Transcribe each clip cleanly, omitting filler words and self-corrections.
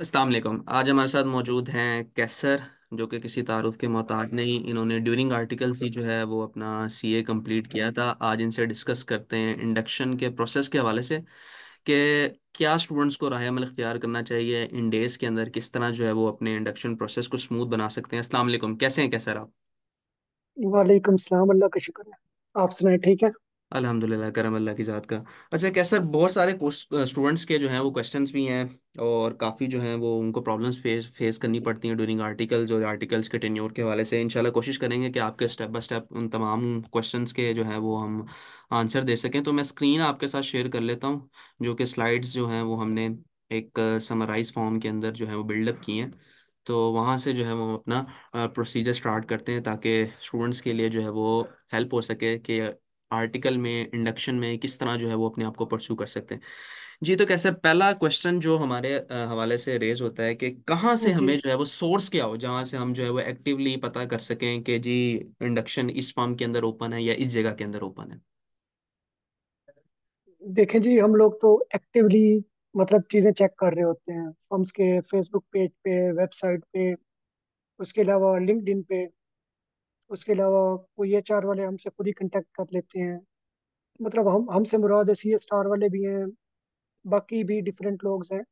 अस्सलाम वालेकुम। आज हमारे साथ मौजूद हैं कैसर, जो कि किसी तारुफ के मोहताज नहीं। इन्होंने ड्यूरिंग आर्टिकल्स ही जो है वो अपना सीए कंप्लीट किया था। आज इनसे डिस्कस करते हैं इंडक्शन के प्रोसेस के हवाले से कि क्या स्टूडेंट्स को राह अमल इख्तियार करना चाहिए इन डेज़ के अंदर, किस तरह जो है वो अपने इंडक्शन प्रोसेस को स्मूथ बना सकते हैं। अस्सलाम वालेकुम, कैसे हैं कैसर आप? वालेकुम सलाम। अल्लाह का शुक्र है। आप सुनाए ठीक है। अल्हम्दुलिल्लाह, करम अल्लाह की ज़ात का। अच्छा कैसर, बहुत सारे स्टूडेंट्स के जो हैं वो क्वेश्चंस भी हैं और काफ़ी जो हैं वो उनको प्रॉब्लम्स फेस करनी पड़ती हैं ड्यूरिंग आर्टिकल्स के टेन्योर के हवाले से। इंशाल्लाह कोशिश करेंगे कि आपके स्टेप बाय स्टेप उन तमाम क्वेश्चंस के जो हैं वो हम आंसर दे सकें। तो मैं स्क्रीन आपके साथ शेयर कर लेता हूँ, जो कि स्लाइड्स जो हैं वो हमने एक समराइज फॉर्म के अंदर जो है वो बिल्डअप की हैं। तो वहाँ से जो है वो अपना प्रोसीजर स्टार्ट करते हैं, ताकि स्टूडेंट्स के लिए जो है वो हेल्प हो सके कि आर्टिकल में, इंडक्शन में किस तरह जो है वो अपने आप को परस्यू कर सकते हैं। जी, तो कैसे पहला क्वेश्चन जो हमारे हवाले से रेज होता है कि कहाँ से जी हमें जो है वो सोर्स क्या हो, जहाँ से हम जो है वो एक्टिवली पता कर सकें कि जी इंडक्शन इस फॉर्म के अंदर ओपन है या इस जगह के अंदर ओपन है। देखें जी, हम लोग तो एक्टिवली मतलब चीज़ें चेक कर रहे होते हैं फर्म्स के फेसबुक पेज पे, वेबसाइट पे, उसके अलावा लिंक्डइन पे। उसके अलावा कोई एचआर वाले हमसे खुद ही कांटेक्ट कर लेते हैं। मतलब हम हमसे मुराद सी स्टार वाले भी हैं, बाकी भी डिफरेंट लोग हैं।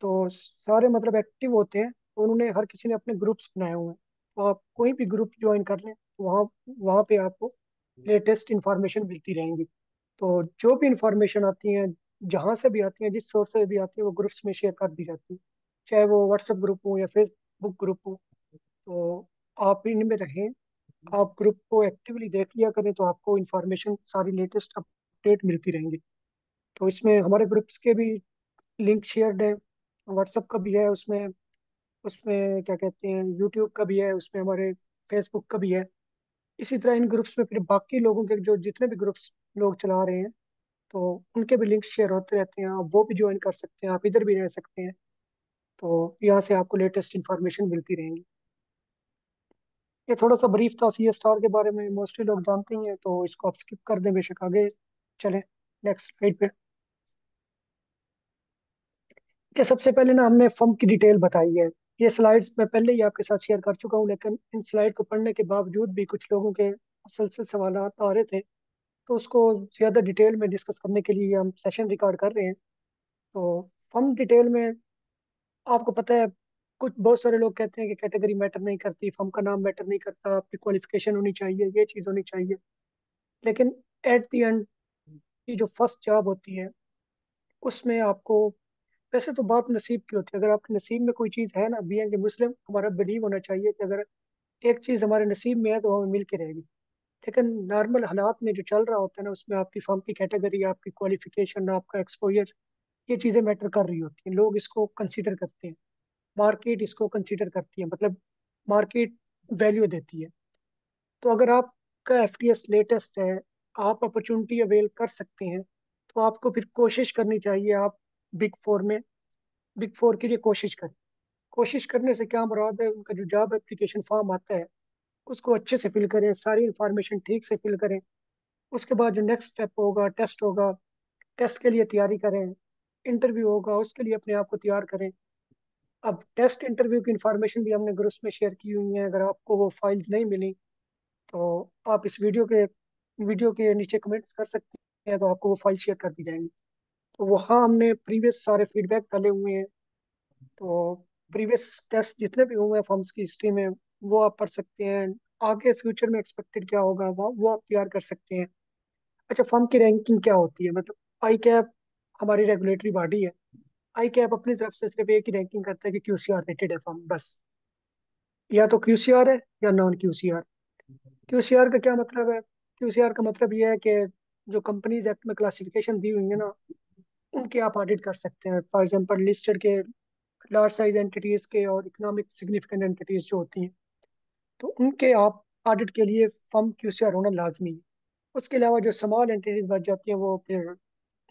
तो सारे मतलब एक्टिव होते हैं। तो उन्होंने हर किसी ने अपने ग्रुप्स बनाए हुए हैं। तो आप कोई भी ग्रुप ज्वाइन कर लें, तो वहाँ वहाँ पे आपको लेटेस्ट इंफॉर्मेशन मिलती रहेंगी। तो जो भी इंफॉर्मेशन आती है, जहाँ से भी आती है, जिस सोर्स से भी आती है, वो ग्रुप्स में शेयर कर दी जाती है। चाहे वो व्हाट्सएप ग्रुप हो या फेसबुक ग्रुप हो। तो आप इनमें रहें, आप ग्रुप को एक्टिवली देख लिया करें, तो आपको इंफॉर्मेशन सारी लेटेस्ट अपडेट मिलती रहेंगी। तो इसमें हमारे ग्रुप्स के भी लिंक शेयर्ड है, व्हाट्सएप का भी है उसमें। उसमें क्या कहते हैं, यूट्यूब का भी है उसमें, हमारे फेसबुक का भी है। इसी तरह इन ग्रुप्स में फिर बाकी लोगों के जो जितने भी ग्रुप्स लोग चला रहे हैं, तो उनके भी लिंक शेयर होते रहते हैं। आप वो भी ज्वाइन कर सकते हैं, आप इधर भी रह सकते हैं। तो यहाँ से आपको लेटेस्ट इन्फॉर्मेशन मिलती रहेंगी। ये थोड़ा सा ब्रीफ था सी स्टार के बारे में, मोस्टली लोग जानते ही हैं, तो इसको आप स्किप कर दें, बेशक आगे चलें नेक्स्ट स्लाइड पे। कि सबसे पहले ना हमने फर्म की डिटेल बताई है। ये स्लाइड्स मैं पहले ही आपके साथ शेयर कर चुका हूँ, लेकिन इन स्लाइड को पढ़ने के बावजूद भी कुछ लोगों के मुसलसल सवाल आ रहे थे। तो उसको ज़्यादा डिटेल में डिस्कस करने के लिए हम सेशन रिकॉर्ड कर रहे हैं। तो फर्म डिटेल में आपको पता है, कुछ बहुत सारे लोग कहते हैं कि कैटेगरी मैटर नहीं करती, फर्म का नाम मैटर नहीं करता, आपकी क्वालिफिकेशन होनी चाहिए, ये चीज़ होनी चाहिए। लेकिन एट द एंड की जो फर्स्ट जॉब होती है, उसमें आपको, वैसे तो बात नसीब की होती है। अगर आपके नसीब में कोई चीज़ है ना, बीइंग ए मुस्लिम हमारा बिलीव होना चाहिए कि अगर एक चीज़ हमारे नसीब में है तो हमें मिल के रहेगी। लेकिन नॉर्मल हालात में जो चल रहा होता है ना, उसमें आपकी फर्म की कैटेगरी, आपकी क्वालिफिकेशन, आपका एक्सपोजर, ये चीज़ें मैटर कर रही होती हैं। लोग इसको कंसीडर करते हैं, मार्केट इसको कंसीडर करती है, मतलब मार्केट वैल्यू देती है। तो अगर आपका एफटीएस लेटेस्ट है, आप अपॉर्चुनिटी अवेल कर सकते हैं, तो आपको फिर कोशिश करनी चाहिए। आप बिग फोर में, बिग फोर के लिए कोशिश करें। कोशिश करने से क्या मुराद है, उनका जो जॉब एप्लीकेशन फॉर्म आता है, उसको अच्छे से फिल करें, सारी इंफॉर्मेशन ठीक से फिल करें। उसके बाद जो नेक्स्ट स्टेप होगा, टेस्ट होगा, टेस्ट के लिए तैयारी करें। इंटरव्यू होगा, उसके लिए अपने आप को तैयार करें। अब टेस्ट इंटरव्यू की इंफॉर्मेशन भी हमने ग्रुप्स में शेयर की हुई है। अगर आपको वो फाइल्स नहीं मिली, तो आप इस वीडियो के नीचे कमेंट्स कर सकते हैं, तो आपको वो फाइल शेयर कर दी जाएंगी। तो वहाँ हमने प्रीवियस सारे फीडबैक डाले हुए हैं। तो प्रीवियस टेस्ट जितने भी हुए हैं फॉर्म्स की हिस्ट्री में, वो आप पढ़ सकते हैं। आगे फ्यूचर में एक्सपेक्टेड क्या होगा, वो आप तैयार कर सकते हैं। अच्छा, फर्म की रैंकिंग क्या होती है, मतलब आई कैप हमारी रेगुलेटरी बॉडी है। आई कैप अपनी तरफ से सिर्फ एक ही रैंकिंग करता है कि क्यूसीआर रेटेड है फर्म, बस। या तो क्यूसीआर है या नॉन क्यूसीआर। क्यूसीआर का क्या मतलब है? क्यूसीआर का मतलब ये है कि जो कंपनीज एक्ट में क्लासिफिकेशन दी हुई है ना, उनके आप ऑडिट कर सकते हैं। फॉर एग्जांपल लिस्टेड के, लार्ज साइज एंटिटीज के, और इकोनॉमिक सिग्निफिकेंट एंटिटीज जो होती हैं, तो उनके आप ऑडिट के लिए फर्म क्यूसीआर होना लाजमी है। उसके अलावा जो स्मॉल एंटिटीज बच जाती हैं, वो फिर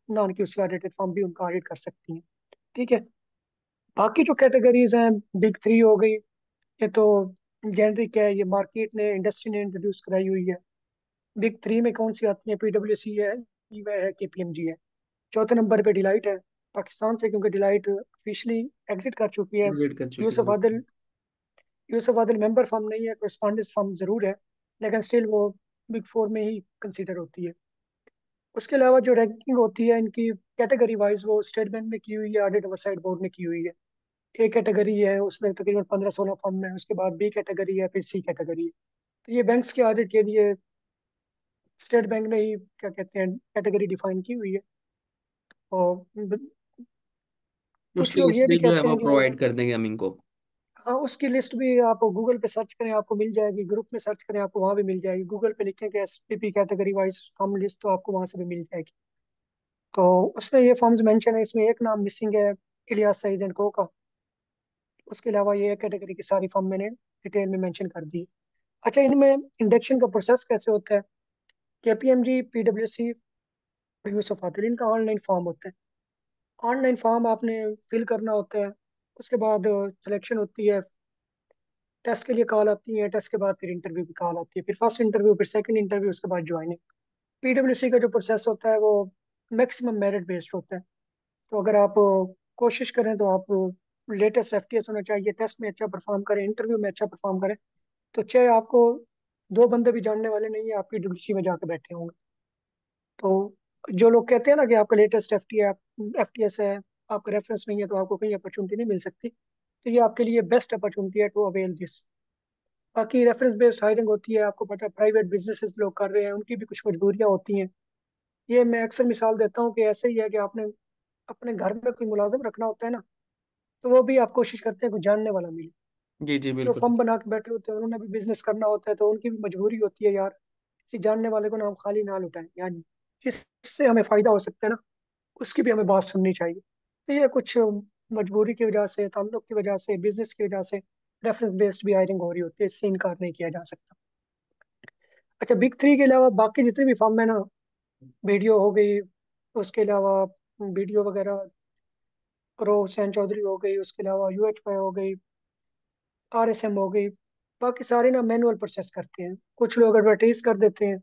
नॉन क्यूसीआर रेटेड फर्म भी उनका ऑडिट कर सकती हैं। ठीक है। बाकी जो कैटेगरीज हैं, बिग थ्री हो गई, ये तो जेनरिक है, ये मार्केट ने, इंडस्ट्री ने इंट्रोड्यूस कराई हुई है। बिग थ्री में कौन सी आती है? पीडब्ल्यूसी है, ईवाई है, केपीएमजी है। चौथे नंबर पे डिलाइट है, पाकिस्तान से, क्योंकि डिलाइट ऑफिशियली एग्जिट कर चुकी है। एग्जिट कर चुकी यूसुफ है। आदिल यूसुफ आदिल मेंबर फर्म नहीं है, कॉरेस्पॉन्डेंस फर्म जरूर है, लेकिन स्टिल वो बिग फोर में ही कंसीडर होती है। उसके अलावा जो रैंकिंग होती है इनकी कैटेगरी वाइज, वो स्टेट बैंक ने की हुई है, ऑडिट ओवरसाइट बोर्ड ने की हुई है। ए कैटेगरी है उसमें तकरीबन 15-16 फर्म है, उसके बाद बी कैटेगरी है, फिर सी कैटेगरी है। तो ये बैंक्स के ऑडिट के लिए स्टेट बैंक ने ही क्या कहते हैं कैटेगरी डिफाइन की हुई है। और कुछ उसकी लोग लिस्ट ये भी भी जो है कहते वो हैं कि प्रोवाइड कर देंगे हम इनको। हाँ, उसकी लिस्ट भी आप गूगल पे सर्च करें आपको मिल जाएगी, ग्रुप में सर्च करें आपको वहाँ भी मिल जाएगी, गूगल पे लिखें कि SPP category wise firm list, तो आपको वहाँ से भी मिल जाएगी। तो उसमें ये फर्म्स मेंशन है, इसमें एक नाम मिसिंग है, इलियास सईद एंड को का। उसके अलावा ये कैटेगरी की सारी फर्म मैंने डिटेल में मेंशन कर दी। अच्छा, इनमें इंडक्शन का प्रोसेस कैसे होता है? केपीएमजी, पीडब्ल्यूसी और यूसुफ आदिल, इनका ऑनलाइन फॉर्म होता है। ऑनलाइन फॉर्म आपने फिल करना होता है। उसके बाद सिलेक्शन होती है, टेस्ट के लिए कॉल आती है, टेस्ट के बाद फिर इंटरव्यू की कॉल आती है, फिर फर्स्ट इंटरव्यू, फिर सेकंड इंटरव्यू, उसके बाद ज्वाइनिंग। पीडब्ल्यूसी का जो प्रोसेस होता है वो मैक्सिमम मेरिट बेस्ड होता है। तो अगर आप कोशिश करें तो आप लेटेस्ट एफटीएस होना चाहिए, टेस्ट में अच्छा परफॉर्म करें, इंटरव्यू में अच्छा परफॉर्म करें, तो चाहे आपको दो बंदे भी जानने वाले नहीं है, आप पीडब्ल्यूसी में जाके बैठे होंगे। तो जो लोग कहते हैं ना कि आपका लेटेस्ट एफटीएस है, आपका रेफरेंस नहीं है, तो आपको कहीं अपॉर्चुनिटी नहीं मिल सकती, तो ये आपके लिए बेस्ट अपॉर्चुनिटी है टू अवेल दिस। बाकी रेफरेंस बेस्ड हायरिंग होती है, आपको पता है प्राइवेट बिजनेसेस लोग कर रहे हैं, उनकी भी कुछ मजबूरियां होती हैं। ये मैं अक्सर मिसाल देता हूँ कि ऐसे ही है कि आपने अपने घर में कोई मुलाजिम रखना होता है ना, तो वो भी आप कोशिश करते हैं कोई जानने वाला मिले। जी जी जो बिल्कुल। फर्म बना के बैठे होते हैं उन्होंने भी बिजनेस करना होता है, तो उनकी भी मजबूरी होती है यार, किसी जानने वाले को ना हम खाली ना लुटाएं यार, जिससे हमें फायदा हो सकता है ना, उसकी भी हमें बात सुननी चाहिए। तो ये कुछ मजबूरी की वजह से, ताल्लुक की वजह से, बिजनेस की वजह से रेफरेंस बेस्ड भी हायरिंग हो रही होती है, इससे इनकार नहीं किया जा सकता। अच्छा, बिग थ्री के अलावा बाकी जितनी भी फर्म है ना, वीडियो हो गई, उसके अलावा वीडियो वगैरह, क्रो सैन चौधरी हो गई, उसके अलावा यूएचवाई हो गई, आरएसएम हो गई, बाकी सारे ना मैनुअल प्रोसेस करते हैं। कुछ लोग एडवर्टाइज कर देते हैं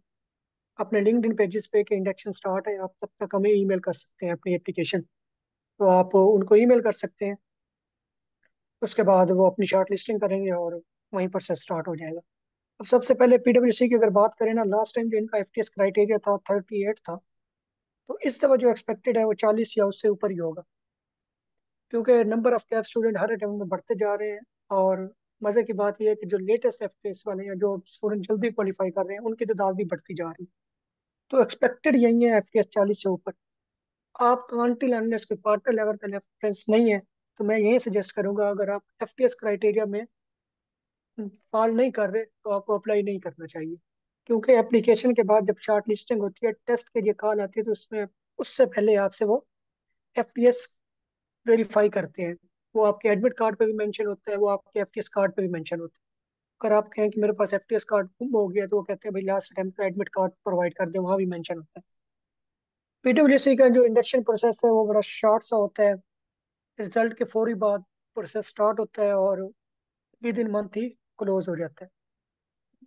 अपने लिंक्डइन पेजेस पे कि इंडक्शन स्टार्ट है, आप तब तक हमें ईमेल कर सकते हैं अपनी एप्लीकेशन, तो आप उनको ईमेल कर सकते हैं। उसके बाद वो अपनी शॉर्ट लिस्टिंग करेंगे और वहीं प्रोसेस स्टार्ट हो जाएगा। अब सबसे पहले पीडब्ल्यूसी की अगर बात करें ना, लास्ट टाइम जो इनका एफटीएस क्राइटेरिया था 38 था, तो इस दफा जो एक्सपेक्टेड है वो 40 या उससे ऊपर ही होगा, क्योंकि number of cap student her attempt में बढ़ते जा रहे हैं। और मजे की बात यह है कि जो लेटेस्ट एफटीएस वाले हैं, जो स्टूडेंट जल्दी क्वालिफाई कर रहे हैं, उनकी तादाद भी बढ़ती जा रही है। तो एक्सपेक्टेड यही है एफटीएस 40 से ऊपर। आप अनटिल अनलेस कोई पार्टनर लेवल का रेफरेंस नहीं है, तो मैं यही सजेस्ट करूंगा, अगर आप एफटीएस क्राइटेरिया में फॉल नहीं कर रहे तो आपको अप्लाई नहीं करना चाहिए। क्योंकि एप्लीकेशन के बाद जब शॉर्ट लिस्टिंग होती है, टेस्ट के लिए कॉल आती है, तो उसमें उससे पहले आपसे वो एफटीएस वेरीफाई करते हैं। वो आपके एडमिट कार्ड पे भी मेंशन होता है, वो आपके एफटीएस कार्ड पे भी मेंशन होता है। अगर आप कहें कि मेरे पास एफटीएस कार्ड गुम हो गया, तो वो कहते हैं भाई लास्ट अटेम्प्ट का एडमिट कार्ड प्रोवाइड कर दे, वहाँ भी मेंशन होता है। पीडब्ल्यूसी का जो इंडक्शन प्रोसेस है वो बड़ा शॉर्ट सा होता है। रिजल्ट के फौरी बाद प्रोसेस स्टार्ट होता है और with in month he close हो जाता है।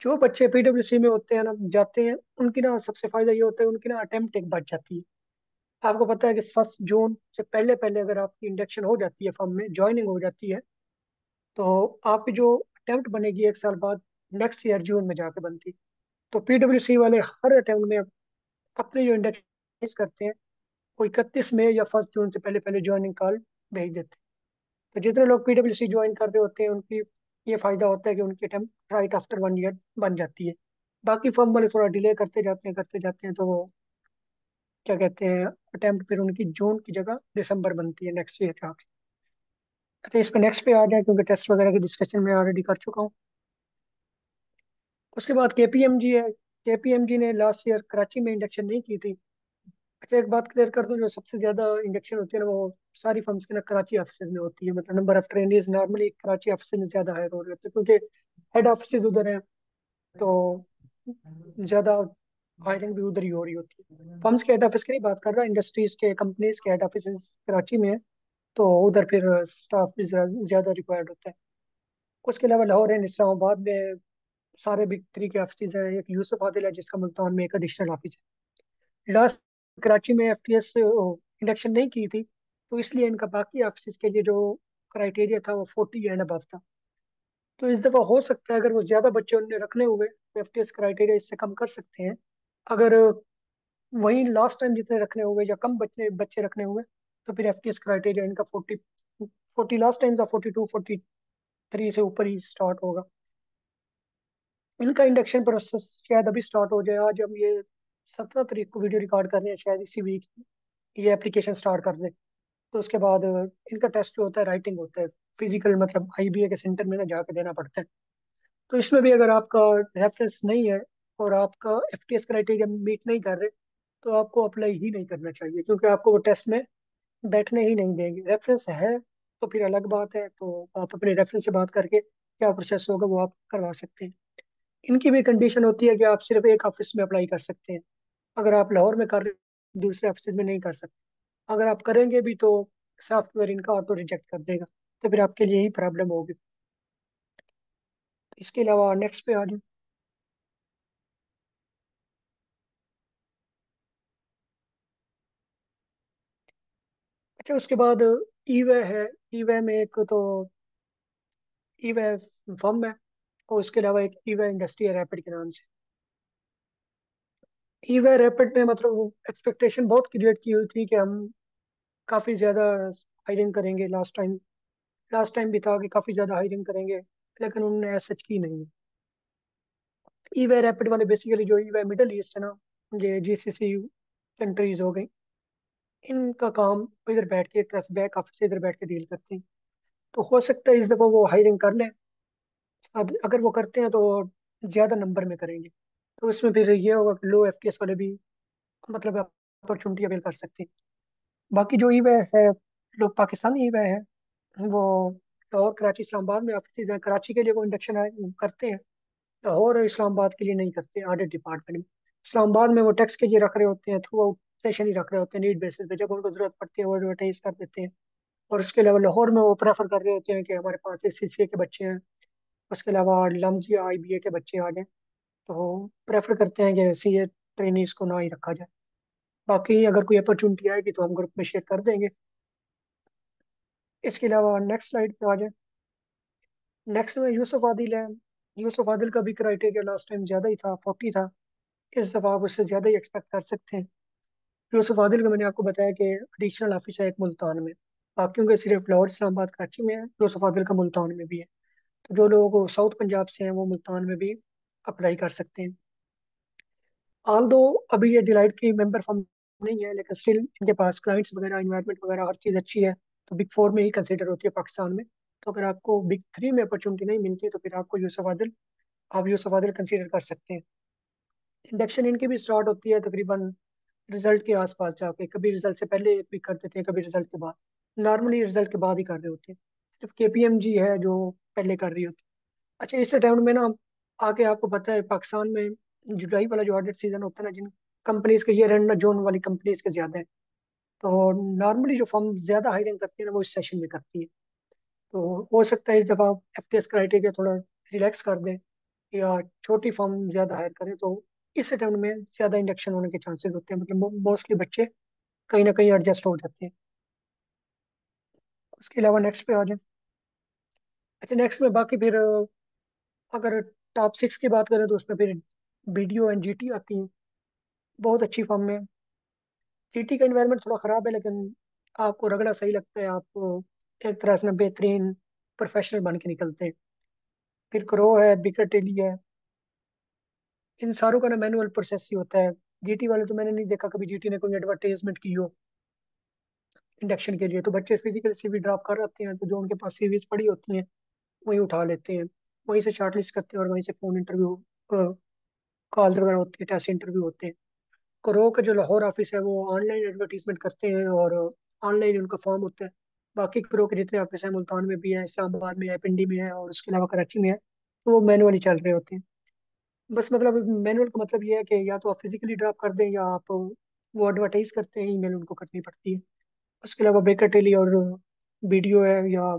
जो बच्चे पीडब्ल्यूसी में होते हैं ना, जाते हैं, उनकी ना सबसे फायदा ये होता है, उनकी ना अटेम्प्ट एक बच जाती है। आपको पता है कि 1 जून से पहले पहले अगर आपकी इंडक्शन हो जाती है, फर्म में ज्वाइनिंग हो जाती है, तो आपकी जो अटेम्प्ट बनेगी 1 साल बाद, नेक्स्ट ईयर जून में जाके बनती। तो पीडब्ल्यूसी वाले हर अटेम्प्ट में अपने जो इंडक्शन करते हैं, वो 31 मई या 1 जून से पहले पहले ज्वाइनिंग कॉल भेज देते हैं। तो जितने लोग पीडब्ल्यूसी ज्वाइन कर रहे होते हैं, उनकी ये फायदा होता है कि उनकी अटेम्प्ट राइट आफ्टर 1 ईयर बन जाती है। बाकी फर्म वाले थोड़ा डिले करते जाते हैं, तो वो क्या कहते हैं, अटेम्प्ट फिर उनकी जून की जगह दिसंबर बनती है नेक्स्ट ईयर जाके। तो इस पे नेक्स्ट पे आ जाए, क्योंकि टेस्ट वगैरह की डिस्कशन मैं ऑलरेडी कर चुका हूँ। उसके बाद केपीएमजी है। केपीएमजी ने लास्ट ईयर कराची में इंडक्शन नहीं की थी। अच्छा, एक बात क्लियर कर दूं, जो सबसे ज्यादा इंडक्शन होती है ना, वो सारी फर्म्स के ना कराची ऑफिस में होती है। मतलब number of trainees normally Karachi office में ज्यादा हायर हो रहे होते हैं, क्योंकि हेड ऑफिस उधर है, तो ज्यादा हायरिंग भी उधर ही हो रही होती है। फर्म्स के हेड ऑफिस की नहीं बात कर रहा, इंडस्ट्रीज के, कंपनीज के हेड ऑफिस कराची में है, तो उधर फिर स्टाफ भी ज्यादा रिक्वायर्ड होता है। उसके अलावा लाहौर है, इस्लामाबाद में सारे बिग थ्री के ऑफिस हैं। एक यूसुफ आदिल है जिसका मुल्तान में एक एडिशनल ऑफिस है। लास्ट कराची में एफटीएस इंडक्शन नहीं की थी, तो इसलिए इनका बाकी ऑफिस के लिए जो क्राइटेरिया था वो 40 एंड अबव था। तो इस दफ़ा हो सकता है अगर वो ज़्यादा बच्चे उनने रखने हुए तो एफटीएस क्राइटेरिया इससे कम कर सकते हैं। अगर वहीं लास्ट टाइम जितने रखने हुए या कम बच्चे बच्चे रखने हुए तो फिर एफटीएस क्राइटेरिया इनका 40 लास्ट टाइम था, 42 43 से ऊपर ही स्टार्ट होगा। इनका इंडक्शन प्रोसेस शायद अभी स्टार्ट हो जाए। आज हम ये 17 तारीख को वीडियो रिकॉर्ड कर रहे हैं, शायद इसी वीक ये एप्लीकेशन स्टार्ट कर दे। तो उसके बाद इनका टेस्ट जो होता है राइटिंग होता है, फिजिकल मतलब आईबीए के सेंटर में ना जाके देना पड़ता है। तो इसमें भी अगर आपका रेफरेंस नहीं है और आपका एफटीएस क्राइटेरिया मीट नहीं कर रहे तो आपको अप्लाई ही नहीं करना चाहिए, क्योंकि आपको वो टेस्ट में बैठने ही नहीं देंगे। रेफरेंस है तो फिर अलग बात है, तो आप अपने रेफरेंस से बात करके क्या प्रोसेस होगा वो आप करवा सकते हैं। इनकी भी कंडीशन होती है कि आप सिर्फ एक ऑफिस में अप्लाई कर सकते हैं। अगर आप लाहौर में कर रहे हैं दूसरे ऑफिस में नहीं कर सकते। अगर आप करेंगे भी तो सॉफ्टवेयर इनका ऑटो रिजेक्ट कर देगा, तो फिर आपके लिए ही प्रॉब्लम होगी। इसके अलावा नेक्स्ट पे आ जाए। अच्छा, उसके बाद ईवे है। ईवे में एक तो ईवे फर्म है, और उसके अलावा एक ईवे इंडस्ट्री है रैपिड के नाम से। ईवे रैपिड ने मतलब एक्सपेक्टेशन बहुत क्रिएट की हुई थी कि हम काफ़ी ज़्यादा हायरिंग करेंगे। लास्ट टाइम भी था कि काफ़ी ज़्यादा हायरिंग करेंगे, लेकिन उन्होंने ऐसा सच की नहीं। ईवे रैपिड वाले बेसिकली जो ईवे मिडल ईस्ट है ना, ये जीसीसी कंट्रीज हो गई, इनका काम इधर बैठ के एक तरह से बैक ऑफिस से इधर बैठ के डील करते हैं। तो हो सकता है इस दफ़ा वो हायरिंग कर लें। अगर वो करते हैं तो ज़्यादा नंबर में करेंगे, तो इसमें फिर ये होगा कि लो एफटीएस वाले भी मतलब अपॉर्चुनिटी अवेल कर सकते हैं। बाकी जो ईवे है, लोग पाकिस्तानी ईवे है, वो लाहौर कराची इस्लामाबाद में ऑफिस हैं। कराची के लिए वो इंडक्शन करते हैं, लाहौर और इस्लामाबाद के लिए नहीं करते ऑडिट डिपार्टमेंट में। इस्लामाबाद में वो टैक्स के लिए रख रहे होते हैं, थ्रू आउट सेशन ही रख रहे होते हैं, नीड बेसिस पे जब उनको जरूरत पड़ती है वो एडवर्टाइज कर देते हैं। और उसके अलावा लाहौर में वो प्रेफर कर रहे होते हैं कि हमारे पास सीसीए के बच्चे हैं, उसके अलावा लम्स या आईबीए के बच्चे आ जाएं। तो प्रेफर करते हैं कि सीए ट्रेनीज को ना ही रखा जाए। बाकी अगर कोई अपॉर्चुनिटी आएगी तो हम ग्रुप में शेयर कर देंगे। इसके अलावा नेक्स्ट स्लाइड पे आ जाए। नेक्स्ट में यूसुफ आदिल है। यूसुफ आदिल का भी क्राइटेरिया लास्ट टाइम ज़्यादा ही था, 40 था। इस दफ़ा आप उससे ज़्यादा ही एक्सपेक्ट कर सकते हैं। यूसुफ आदिल का मैंने आपको बताया कि एडिशनल ऑफिस है एक मुल्तान में। बाकियों के सिर्फ लाहौर इस्लामाबाद कराची में है, यूसुफ आदिल का मुल्तान में भी है। तो जो लोग साउथ पंजाब से हैं वो मुल्तान में भी अप्लाई कर सकते हैं। ऑल दो अभी ये डिलाइट की मेंबर फर्म नहीं है, लेकिन स्टिल इनके पास क्लाइंट्स वगैरह इन्वायरमेंट वगैरह हर चीज़ अच्छी है। तो बिग फोर में ही कंसिडर होती है पाकिस्तान में। तो अगर आपको बिग थ्री में अपॉर्चुनिटी नहीं मिलती तो फिर आपको आप यूसुफ आदिल कंसिडर कर सकते हैं। इंडक्शन इनकी भी स्टार्ट होती है तकरीबन रिजल्ट के आसपास जाके, कभी रिजल्ट से पहले एक वीक कर देते हैं, कभी रिजल्ट के बाद। नॉर्मली रिजल्ट के बाद ही कर रहे होते हैं। सिर्फ केपीएमजी है जो पहले कर रही होती है। अच्छा, इस अटेम्प्ट में ना आगे आपको पता है पाकिस्तान में जुलाई वाला जो ऑडिट सीजन होता है ना, जिन कंपनीज के ईयर एंड जोन वाली कंपनीज के ज्यादा है, तो नॉर्मली जो फर्म ज्यादा हायरिंग करती है ना वो इस सेशन में करती है। तो हो सकता है इस दफा एफटीएस क्राइटेरिया थोड़ा रिलैक्स कर दें या छोटी फर्म ज्यादा हायर करें, तो इस अटेम्प्ट में ज्यादा इंडक्शन होने के चांसेस होते हैं। मतलब मोस्टली बच्चे कहीं ना कहीं एडजस्ट हो जाते हैं। उसके अलावा नेक्स्ट पे आ जाए। अच्छा, नेक्स्ट में बाकी फिर अगर टॉप 6 की बात करें तो उसमें फिर बीडीओ एंड जीटी आती हैं, बहुत अच्छी फर्म में। जीटी का इन्वायरमेंट थोड़ा ख़राब है, लेकिन आपको रगड़ा सही लगता है, आपको एक तरह से ना बेहतरीन प्रोफेशनल बन के निकलते हैं। फिर क्रो है, बिकर टेली है, इन सारों का ना मैनुअल प्रोसेस ही होता है। जीटी वाले तो मैंने नहीं देखा कभी जीटी ने कोई एडवर्टाइजमेंट की हो इंडक्शन के लिए। तो बच्चे फिजिकल सीवी ड्रॉप कर आते हैं, तो जो उनके पास सीवीज पड़ी होती हैं वही उठा लेते हैं, वहीं से शॉर्टलिस्ट करते हैं और वहीं से फोन इंटरव्यू कॉल्स वगैरह होती है, टेस्ट इंटरव्यू होते हैं। करो का जो लाहौर ऑफिस है वो ऑनलाइन एडवर्टीजमेंट करते हैं और ऑनलाइन उनका फॉर्म होता है। बाकी करो के जितने ऑफिस हैं मुल्तान में भी है, इस्लामाबाद में है, पिंडी में है और उसके अलावा कराची में है, तो वो मैनुअली चल रहे होते हैं। बस मतलब मैनुअल का मतलब ये है कि या तो आप फिजिकली ड्रॉप कर दें या आप वो एडवर्टाइज करते हैं, ईमेल उनको करनी पड़ती है। उसके अलावा बेकर टेली और वीडियो है या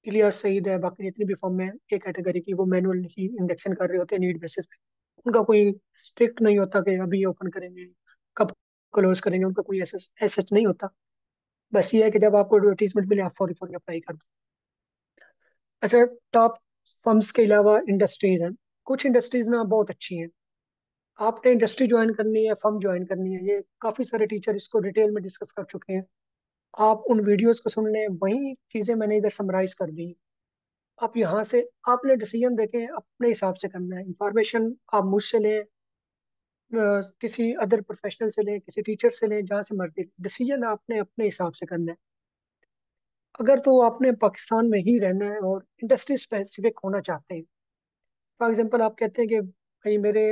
इलियास सईद है, बाकी जितनी भी फर्म है एक कैटेगरी की, वो मैनुअल ही इंडक्शन कर रहे होते हैं नीड बेसिस पे। उनका कोई स्ट्रिक्ट नहीं होता कि अभी ओपन करेंगे कब क्लोज करेंगे, उनका कोई ऐसा ऐसा नहीं होता। बस ये है कि जब आपको एडवर्टीजमेंट मिले आप फौरी फौरी अप्लाई कर दो। अच्छा, टॉप फर्म्स के अलावा इंडस्ट्रीज हैं। कुछ इंडस्ट्रीज ना बहुत अच्छी हैं। आपने इंडस्ट्री ज्वाइन करनी है, फर्म ज्वाइन करनी है, ये काफ़ी सारे टीचर इसको डिटेल में डिस्कस कर चुके हैं। आप उन वीडियोस को सुन लें, वही चीज़ें मैंने इधर समराइज कर दी। आप यहाँ से आपने डिसीजन देके अपने हिसाब से करना है। इंफॉर्मेशन आप मुझसे लें, किसी अदर प्रोफेशनल से लें, किसी टीचर से लें, जहाँ से मर्जी, डिसीजन आपने अपने हिसाब से करना है। अगर तो आपने पाकिस्तान में ही रहना है और इंडस्ट्री स्पेसिफिक होना चाहते हैं, फॉर एग्जांपल आप कहते हैं कि भाई मेरे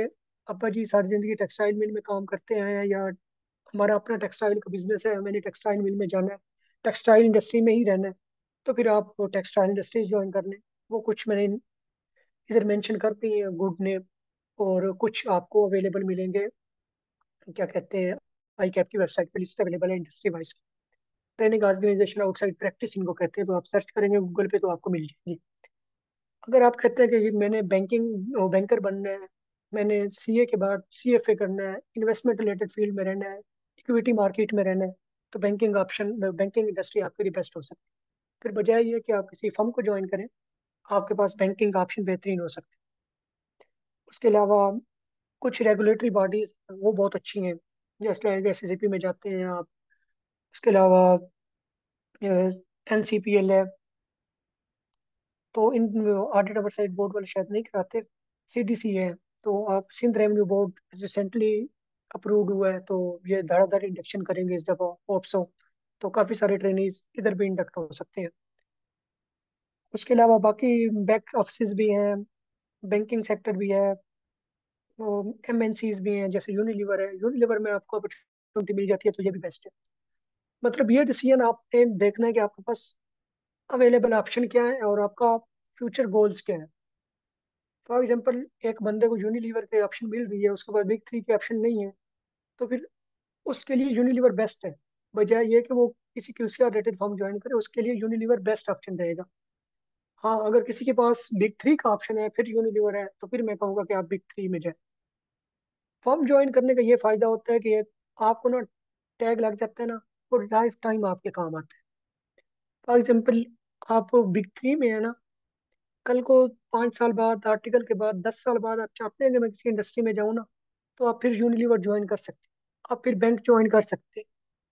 अब्बा जी सारी जिंदगी टेक्सटाइल मिल में काम करते आए हैं, या हमारा अपना टेक्सटाइल का बिजनेस है, मैंने टेक्सटाइल मिल में जाना है, टेक्सटाइल इंडस्ट्री में ही रहना है, तो फिर आप टेक्सटाइल इंडस्ट्रीज ज्वाइन कर लें। वो कुछ मैंने इधर मेंशन कर दी है गुड ने, और कुछ आपको अवेलेबल मिलेंगे, क्या कहते हैं, आई कैप की वेबसाइट पे लिस्ट अवेलेबल है industry wise. Training organization outside practice इनको कहते हैं, तो आप सर्च करेंगे गूगल पे तो आपको मिल जाएगी। अगर आप कहते हैं कि मैंने बैंकर बनना है, मैंने सीए के बाद सीएफए करना है, इन्वेस्टमेंट रिलेटेड फील्ड में रहना है, इक्विटी मार्केट में रहना है, तो बैंकिंग इंडस्ट्री आपके लिए बेस्ट हो सकती है। फिर बजाय ये कि आप किसी फर्म को ज्वाइन करें, आपके पास बैंकिंग का ऑप्शन बेहतरीन हो सकता है। उसके अलावा कुछ रेगुलेटरी बॉडीज वो बहुत अच्छी हैं, जैसे एसएससीपी में जाते हैं आप। उसके अलावा एनसीपीएल है, तो इन ऑडिट ओवरसाइट बोर्ड वाले शायद नहीं कराते। सीडीसी है, तो आप Sindh revenue board recently approved हुआ है, तो ये धड़ाधड़ इंडक्शन करेंगे इस दफा ऑप्सो, तो काफ़ी सारे ट्रेनीज इधर भी इंडक्ट हो सकते हैं। उसके अलावा बाकी बैक ऑफिस भी हैं, बैंकिंग सेक्टर भी है, वो एमएनसीज भी हैं, जैसे यूनिलीवर है, यूनिलीवर में आपको अपॉर्चुनिटी मिल जाती है, तो ये भी बेस्ट है। मतलब ये डिसीजन आपने देखना है कि आपके पास अवेलेबल ऑप्शन क्या है और आपका फ्यूचर गोल्स क्या है। फॉर एग्जाम्पल, एक बंदे को यूनिलीवर के ऑप्शन मिल रही है, उसके पास बिग थ्री के ऑप्शन नहीं है, तो फिर उसके लिए यूनिलीवर बेस्ट है। बजाय ये कि वो किसी क्यूसीआर रेटेड फर्म ज्वाइन करे, उसके लिए यूनिलीवर बेस्ट ऑप्शन रहेगा। हाँ, अगर किसी के पास बिग थ्री का ऑप्शन है फिर यूनिलीवर है, तो फिर मैं कहूँगा कि आप बिग थ्री में जाए। फर्म ज्वाइन करने का ये फायदा होता है कि आपको ना टैग लग जाता है ना, वो लाइफ टाइम आपके काम आता है। फॉर एग्जाम्पल, आप बिग थ्री में है ना, कल को 5 साल बाद, आर्टिकल के बाद, 10 साल बाद आप चाहते हैं कि मैं किसी इंडस्ट्री में जाऊँ ना, तो आप फिर यूनिलीवर ज्वाइन कर सकते हैं, आप फिर बैंक ज्वाइन कर सकते हैं,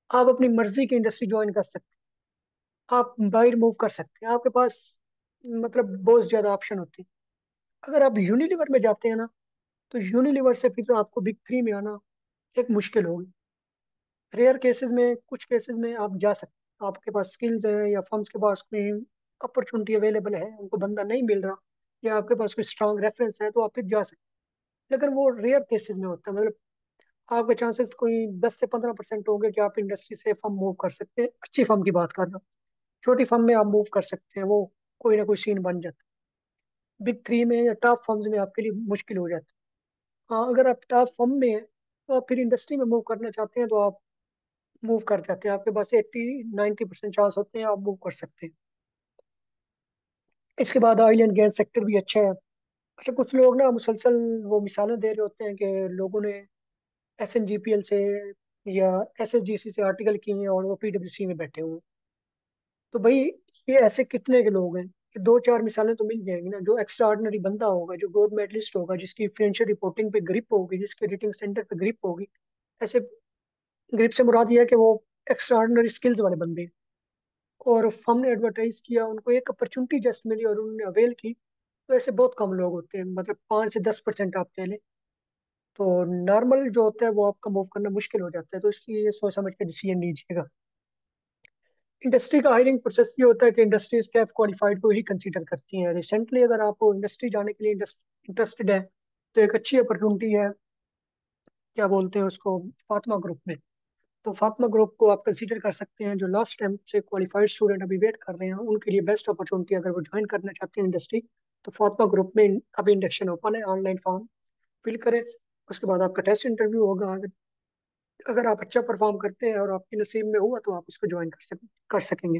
आप अपनी मर्जी की इंडस्ट्री ज्वाइन कर सकते हैं, आप बाहर मूव कर सकते हैं, आपके पास मतलब बहुत ज्यादा ऑप्शन होते हैं। अगर आप यूनिलीवर में जाते हैं ना, तो यूनिलीवर से फिर तो आपको बिग थ्री में आना एक मुश्किल होगी। रेयर केसेस में, कुछ केसेस में आप जा सकते हैं, आपके पास स्किल्स है या फर्म्स के पास कोई अपॉर्चुनिटी अवेलेबल है, उनको बंदा नहीं मिल रहा, या आपके पास कोई स्ट्रांग रेफरेंस है, तो आप फिर जा सकते हैं। लेकिन वो रेयर केसेस में होता है, मतलब आपके चांसेस कोई 10 से 15% होंगे कि आप इंडस्ट्री से फर्म मूव कर सकते हैं। अच्छी फर्म की बात कर रहा हूँ, छोटी फर्म में आप मूव कर सकते हैं, वो कोई ना कोई सीन बन जाता है। बिग थ्री में या टॉप फर्म्स में आपके लिए मुश्किल हो जाता है। हाँ, अगर आप टॉप फर्म में हैं, तो आप फिर इंडस्ट्री में मूव करना चाहते हैं, तो आप मूव कर जाते हैं, आपके पास 80-90% चांस होते हैं, आप मूव कर सकते हैं। इसके बाद ऑयल एंड गैस सेक्टर भी अच्छा है। अच्छा, कुछ लोग ना मुसलसल वो मिसालें दे रहे होते हैं कि लोगों ने एसएनजीपीएल से या एसएसजीसी से आर्टिकल किए हैं और वो पीडब्ल्यूसी में बैठे हुए हैं। तो भाई, ये ऐसे कितने के लोग हैं कि दो चार मिसालें तो मिल जाएंगी ना। जो एक्स्ट्रा ऑर्डिनरी बंदा होगा, जो गोल्ड मेडलिस्ट होगा, जिसकी फाइनेंशियल रिपोर्टिंग पे ग्रिप होगी, जिसके रेटिंग स्टैंडर्ड पे ग्रिप होगी, ऐसे ग्रिप से मुराद ये है कि वो एक्स्ट्रा ऑर्डिनरी स्किल्स वाले बंदे हैं। और फर्म ने एडवर्टाइज किया, उनको एक अपॉर्चुनिटी जस्ट मिली और उन्होंने अवेल की, तो ऐसे बहुत कम लोग होते हैं, मतलब 5 से 10% आप कह लें। तो नॉर्मल जो होता है वो आपका मूव करना मुश्किल हो जाता है, तो इसलिए ये सोच समझ के डिसीजन लीजिएगा। इंडस्ट्री का हायरिंग प्रोसेस ये होता है कि इंडस्ट्रीज कैफ क्वालिफाइड को ही कंसीडर करती हैं। रिसेंटली अगर आप इंडस्ट्री जाने के लिए इंटरेस्टेड है, तो एक अच्छी अपॉर्चुनिटी है, क्या बोलते हैं उसको, फातिमा ग्रुप में। तो फातिमा ग्रुप को आप कंसीडर कर सकते हैं। जो लास्ट टाइम से क्वालिफाइड स्टूडेंट अभी वेट कर रहे हैं, उनके लिए बेस्ट अपॉर्चुनिटी, अगर वो ज्वाइन करना चाहते हैं इंडस्ट्री, तो फातिमा ग्रुप में अभी इंडक्शन ओपन है, ऑनलाइन फॉर्म फिल करें। उसके बाद आपका टेस्ट इंटरव्यू होगा। अगर आप अच्छा परफॉर्म करते हैं और आपके नसीब में हुआ, तो आप इसको ज्वाइन कर सकेंगे।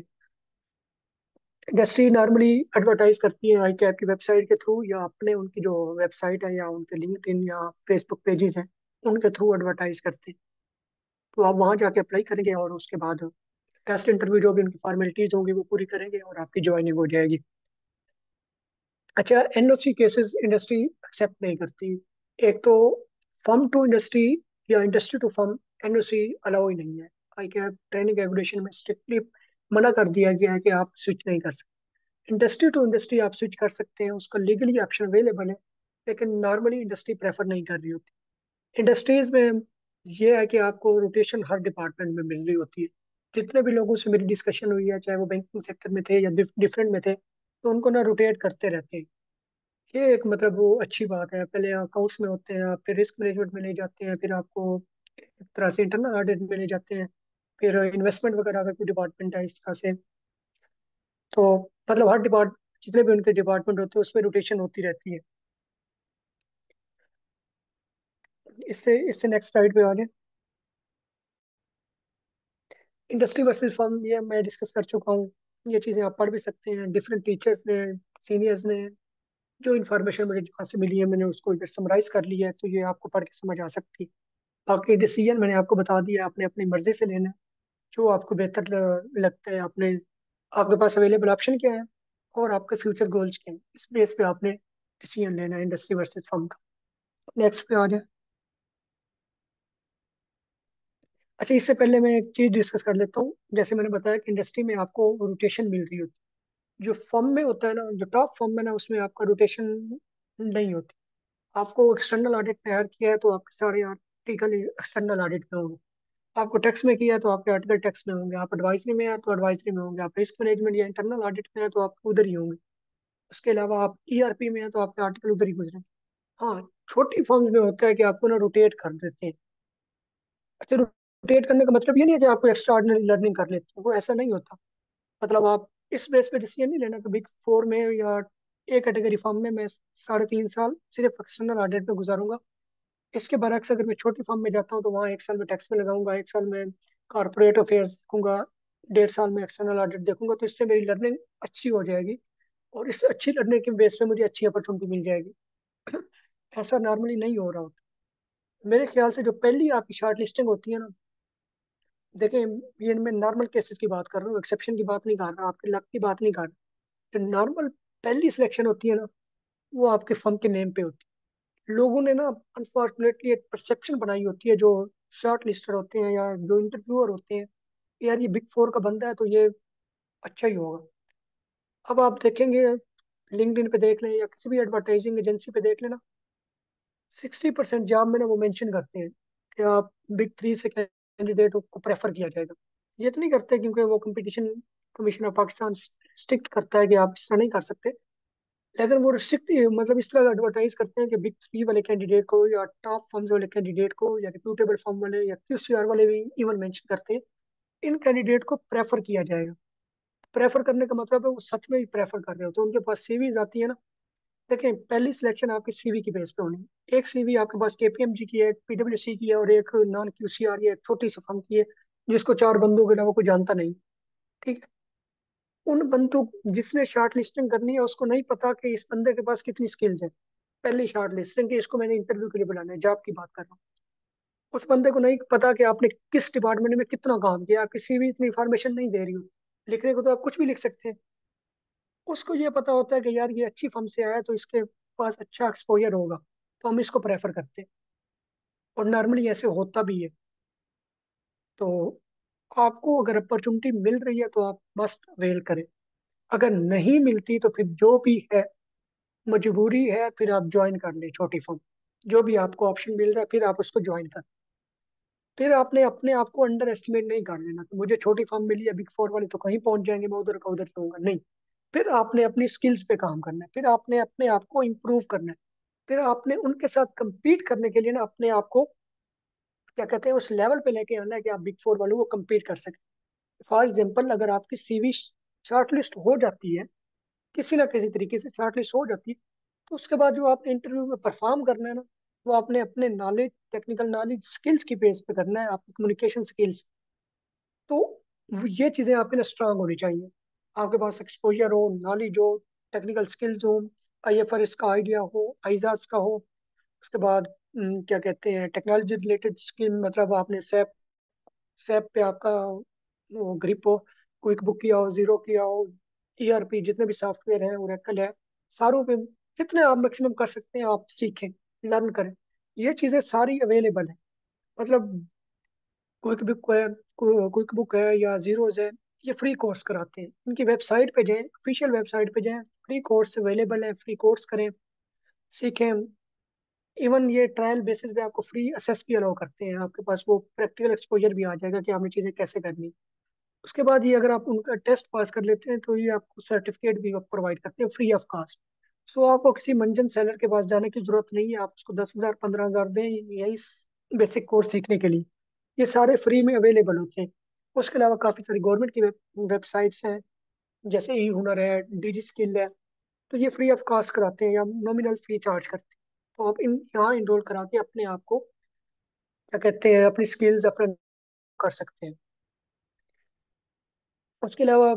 इंडस्ट्री नॉर्मली एडवर्टाइज करती है आई कैप की वेबसाइट के थ्रू, या अपने उनकी जो वेबसाइट है या उनके लिंक्डइन या फेसबुक पेजेस हैं, उनके थ्रू एडवर्टाइज करते हैं। तो आप वहाँ जाके अप्लाई करेंगे और उसके बाद टेस्ट इंटरव्यू जो भी उनकी फॉर्मेलिटीज होंगी वो पूरी करेंगे और आपकी ज्वाइनिंग हो जाएगी। अच्छा, एनओसी केसेस इंडस्ट्री एक्सेप्ट नहीं करती। एक तो फर्म टू इंडस्ट्री या industry to firm NOC allow ही नहीं है। आई क्या ट्रेनिंग एजुकेशन में स्ट्रिक्टली मना कर दिया गया है कि आप स्विच नहीं कर सकते। इंडस्ट्री टू इंडस्ट्री आप स्विच कर सकते हैं, उसका लीगली ऑप्शन अवेलेबल है, लेकिन नॉर्मली इंडस्ट्री प्रेफर नहीं कर रही होती। इंडस्ट्रीज में ये है कि आपको रोटेशन हर डिपार्टमेंट में मिल रही होती है। जितने भी लोगों से मेरी डिस्कशन हुई है, चाहे वो बैंकिंग सेक्टर में थे या डिफरेंट में थे, तो उनको ना रोटेट करते रहते हैं। ये एक मतलब वो अच्छी बात है। पहले अकाउंट्स में होते हैं, फिर रिस्क मैनेजमेंट में ले जाते हैं, फिर आपको एक तरह से इंटरनल ऑडिट में ले जाते हैं, फिर इन्वेस्टमेंट वगैरह का कोई डिपार्टमेंट है इस तरह से। तो मतलब हर डिपार्ट जितने भी उनके डिपार्टमेंट होते हैं उसमें रोटेशन होती रहती है। इससे इससे नेक्स्ट स्लाइड पे आ जाए। इंडस्ट्री वर्सेस फर्म ये मैं डिस्कस कर चुका हूँ। ये चीज़ें आप पढ़ भी सकते हैं, डिफरेंट टीचर्स ने, सीनियर्स ने जो इन्फॉर्मेशन मुझे जहाँ से मिली है मैंने उसको इधर समराइज कर लिया है, तो ये आपको पढ़ के समझ आ सकती है। बाकी डिसीजन मैंने आपको बता दिया, आपने अपनी मर्जी से लेना है, जो आपको बेहतर लगता है। आपने आपके पास अवेलेबल ऑप्शन क्या है और आपके फ्यूचर गोल्स क्या हैं, इस बेस पे आपने डिसीजन लेना है इंडस्ट्री वर्सेस फर्म का। नेक्स्ट पे आ जाए। अच्छा, इससे पहले मैं एक चीज़ डिस्कस कर लेता हूँ। जैसे मैंने बताया कि इंडस्ट्री में आपको रोटेशन मिल रही होती है, जो फर्म में होता है ना, जो टॉप फर्म में ना, उसमें आपका रोटेशन नहीं होती। आपको एक्सटर्नल ऑडिट में हायर किया है तो आपके सारे आर्टिकल एक्सटर्नल ऑडिट में होंगे। आपको टैक्स में किया है तो आपके आर्टिकल टैक्स में होंगे। आप एडवाइजरी में है तो एडवाइजरी में होंगे। आप रिस्क मैनेजमेंट या इंटरनल ऑडिट में है तो आप उधर ही होंगे। उसके अलावा आप ईआरपी में है तो आपके आर्टिकल उधर ही गुजरेंगे। हाँ, छोटी फर्म्स में होता है कि आपको ना रोटेट कर देते हैं। अच्छा, रोटेट करने का मतलब ये नहीं है कि आपको एक्स्ट्रा ऑर्डिनरी लर्निंग कर लेते हैं, वो ऐसा नहीं होता। मतलब आप इस बेस पे डिसीजन नहीं लेना कि बिग फोर में या ए कैटेगरी फर्म में मैं 3.5 साल सिर्फ एक्सटर्नल ऑडिट में गुजारूंगा। इसके बरक्स अगर मैं छोटी फर्म में जाता हूँ तो वहाँ 1 साल में टैक्स में लगाऊंगा, 1 साल में कॉर्पोरेट अफेयर्स देखूंगा, 1.5 साल में एक्सटर्नल ऑडिट देखूंगा, तो इससे मेरी लर्निंग अच्छी हो जाएगी और इस अच्छी लर्निंग के बेस पे मुझे अच्छी अपॉर्चुनिटी मिल जाएगी। ऐसा नॉर्मली नहीं हो रहा होता। मेरे ख्याल से जो पहली आपकी शॉर्ट लिस्टिंग होती है ना, देखें, ये मैं नॉर्मल केसेस की बात कर रहा हूँ, एक्सेप्शन की बात नहीं कर रहा, आपके लक की बात नहीं कर रहा। जो नॉर्मल पहली सिलेक्शन होती है ना, वो आपके फर्म के नेम पे होती है। लोगों ने ना अनफॉर्चुनेटली एक परसेप्शन बनाई होती है, जो शॉर्ट लिस्टर होते हैं या जो इंटरव्यूअर होते हैं, यार ये बिग फोर का बंदा है तो ये अच्छा ही होगा। अब आप देखेंगे, लिंक्डइन पे देख लें या किसी भी एडवर्टाइजिंग एजेंसी पे देख लेना, 60% जॉब में ना वो मेंशन करते हैं कि आप बिग थ्री से कैंडिडेट को प्रेफर किया जाएगा। ये तो नहीं करते क्योंकि वो competition commission of Pakistan strict करता है कि आप इस तरह नहीं कर सकते, लेकिन वो स्ट्रिक्ट मतलब इस तरह एडवर्टाइज करते हैं कि बिग थ्री वाले कैंडिडेट को या टॉप फर्म्स वाले कैंडिडेट को या रिप्यूटेबल फर्म वाले या क्यूसीआर वाले भी इवन मेंशन करते हैं, इन कैंडिडेट को प्रेफर किया जाएगा। प्रेफर करने का मतलब है वो सच में ही प्रेफर कर रहे हो, तो उनके पास सीवीज आती है ना। देखें, पहली सिलेक्शन आपकी सीवी की बेस पे होनी है। एक सीवी आपके पास केपीएमजी की है, पीडब्ल्यूसी की है और एक नॉन क्यूसीआर है, एक छोटी सी फर्म की है जिसको 4 बंदों के अलावा कोई जानता नहीं। ठीक है। उन बंदों जिसने शॉर्ट लिस्टिंग करनी है उसको नहीं पता कि इस बंदे के पास कितनी स्किल्स है। पहली शॉर्ट लिस्टिंग की, इसको मैंने इंटरव्यू के लिए बुलाना है, जॉब की बात कर रहा हूँ। उस बंदे को नहीं पता कि आपने किस डिपार्टमेंट में कितना काम किया, आपकी सीवी इतनी इन्फॉर्मेशन नहीं दे रही हो। लिखने को तो आप कुछ भी लिख सकते हैं। उसको ये पता होता है कि यार ये अच्छी फर्म से आया है तो इसके पास अच्छा एक्सपोजर होगा, तो हम इसको प्रेफर करते हैं। और नॉर्मली ऐसे होता भी है। तो आपको अगर अपॉर्चुनिटी मिल रही है तो आप मस्ट अवेल करें। अगर नहीं मिलती तो फिर जो भी है, मजबूरी है, फिर आप ज्वाइन कर लें छोटी फर्म। जो भी आपको ऑप्शन मिल रहा है फिर आप उसको ज्वाइन कर। फिर आपने अपने आप को अंडर एस्टिमेट नहीं कर लेना कि मुझे छोटी फर्म मिली है, बिग फोर वाले तो कहीं पहुंच जाएंगे, मैं उधर का उधर रहूंगा, नहीं। फिर आपने अपनी स्किल्स पे काम करना है, फिर आपने अपने आप को इम्प्रूव करना है, फिर आपने उनके साथ compete करने के लिए ना अपने आप को क्या कहते हैं उस लेवल पे लेके आना है कि आप बिग फोर वालों को compete कर सकें। फॉर एग्जाम्पल, अगर आपकी सीवी शॉर्टलिस्ट हो जाती है, किसी ना किसी तरीके से शॉर्टलिस्ट हो जाती है, तो उसके बाद जो आपने इंटरव्यू में परफॉर्म करना है ना, वो आपने अपने नॉलेज, टेक्निकल नॉलेज, स्किल्स की बेस पे करना है, आपकी कम्युनिकेशन स्किल्स। तो ये चीज़ें आपके लिए स्ट्रांग होनी चाहिए। आपके पास एक्सपोजर हो, नॉलेज हो, टेक्निकल स्किल्स हो, आईएफआरएस का आइडिया हो, आईजास का हो। उसके बाद क्या कहते हैं टेक्नोलॉजी रिलेटेड स्किल, मतलब आपने सैप सैप पे आपका वो ग्रिप हो, क्विक बुक की आओ, जीरो की आओ, ईआरपी, जितने भी सॉफ्टवेयर हैं, ओरेकल है, सारों पे जितने आप मैक्सिमम कर सकते हैं आप सीखें, लर्न करें। ये चीज़ें सारी अवेलेबल है। मतलब क्विक बुक है, क्विक बुक है या जीरोज है, ये फ्री कोर्स कराते हैं। इनकी वेबसाइट पे जाएं, ऑफिशियल वेबसाइट पे जाएं, फ्री कोर्स अवेलेबल है, फ्री कोर्स करें, सीखें। इवन ये ट्रायल बेसिस पे आपको फ्री असेस भी अलाउ करते हैं, आपके पास वो प्रैक्टिकल एक्सपोजर भी आ जाएगा कि आपने चीज़ें कैसे करनी। उसके बाद ये अगर आप उनका टेस्ट पास कर लेते हैं तो ये आपको सर्टिफिकेट भी प्रोवाइड करते हैं फ्री ऑफ कास्ट। सो आपको किसी मंजन सेलर के पास जाने की जरूरत नहीं है, आप उसको 10,000 15,000 दें यही बेसिक कोर्स सीखने के लिए। ये सारे फ्री में अवेलेबल होते हैं। उसके अलावा काफ़ी सारी गवर्नमेंट की वेबसाइट्स हैं, जैसे ई हुनर है, डिजी स्किल है, तो ये फ्री ऑफ कॉस्ट कराते हैं या नॉमिनल फी चार्ज करते हैं। तो आप इन यहाँ इनरोल करा के अपने आप को, क्या कहते हैं, अपनी स्किल्स अपने कर सकते हैं। उसके अलावा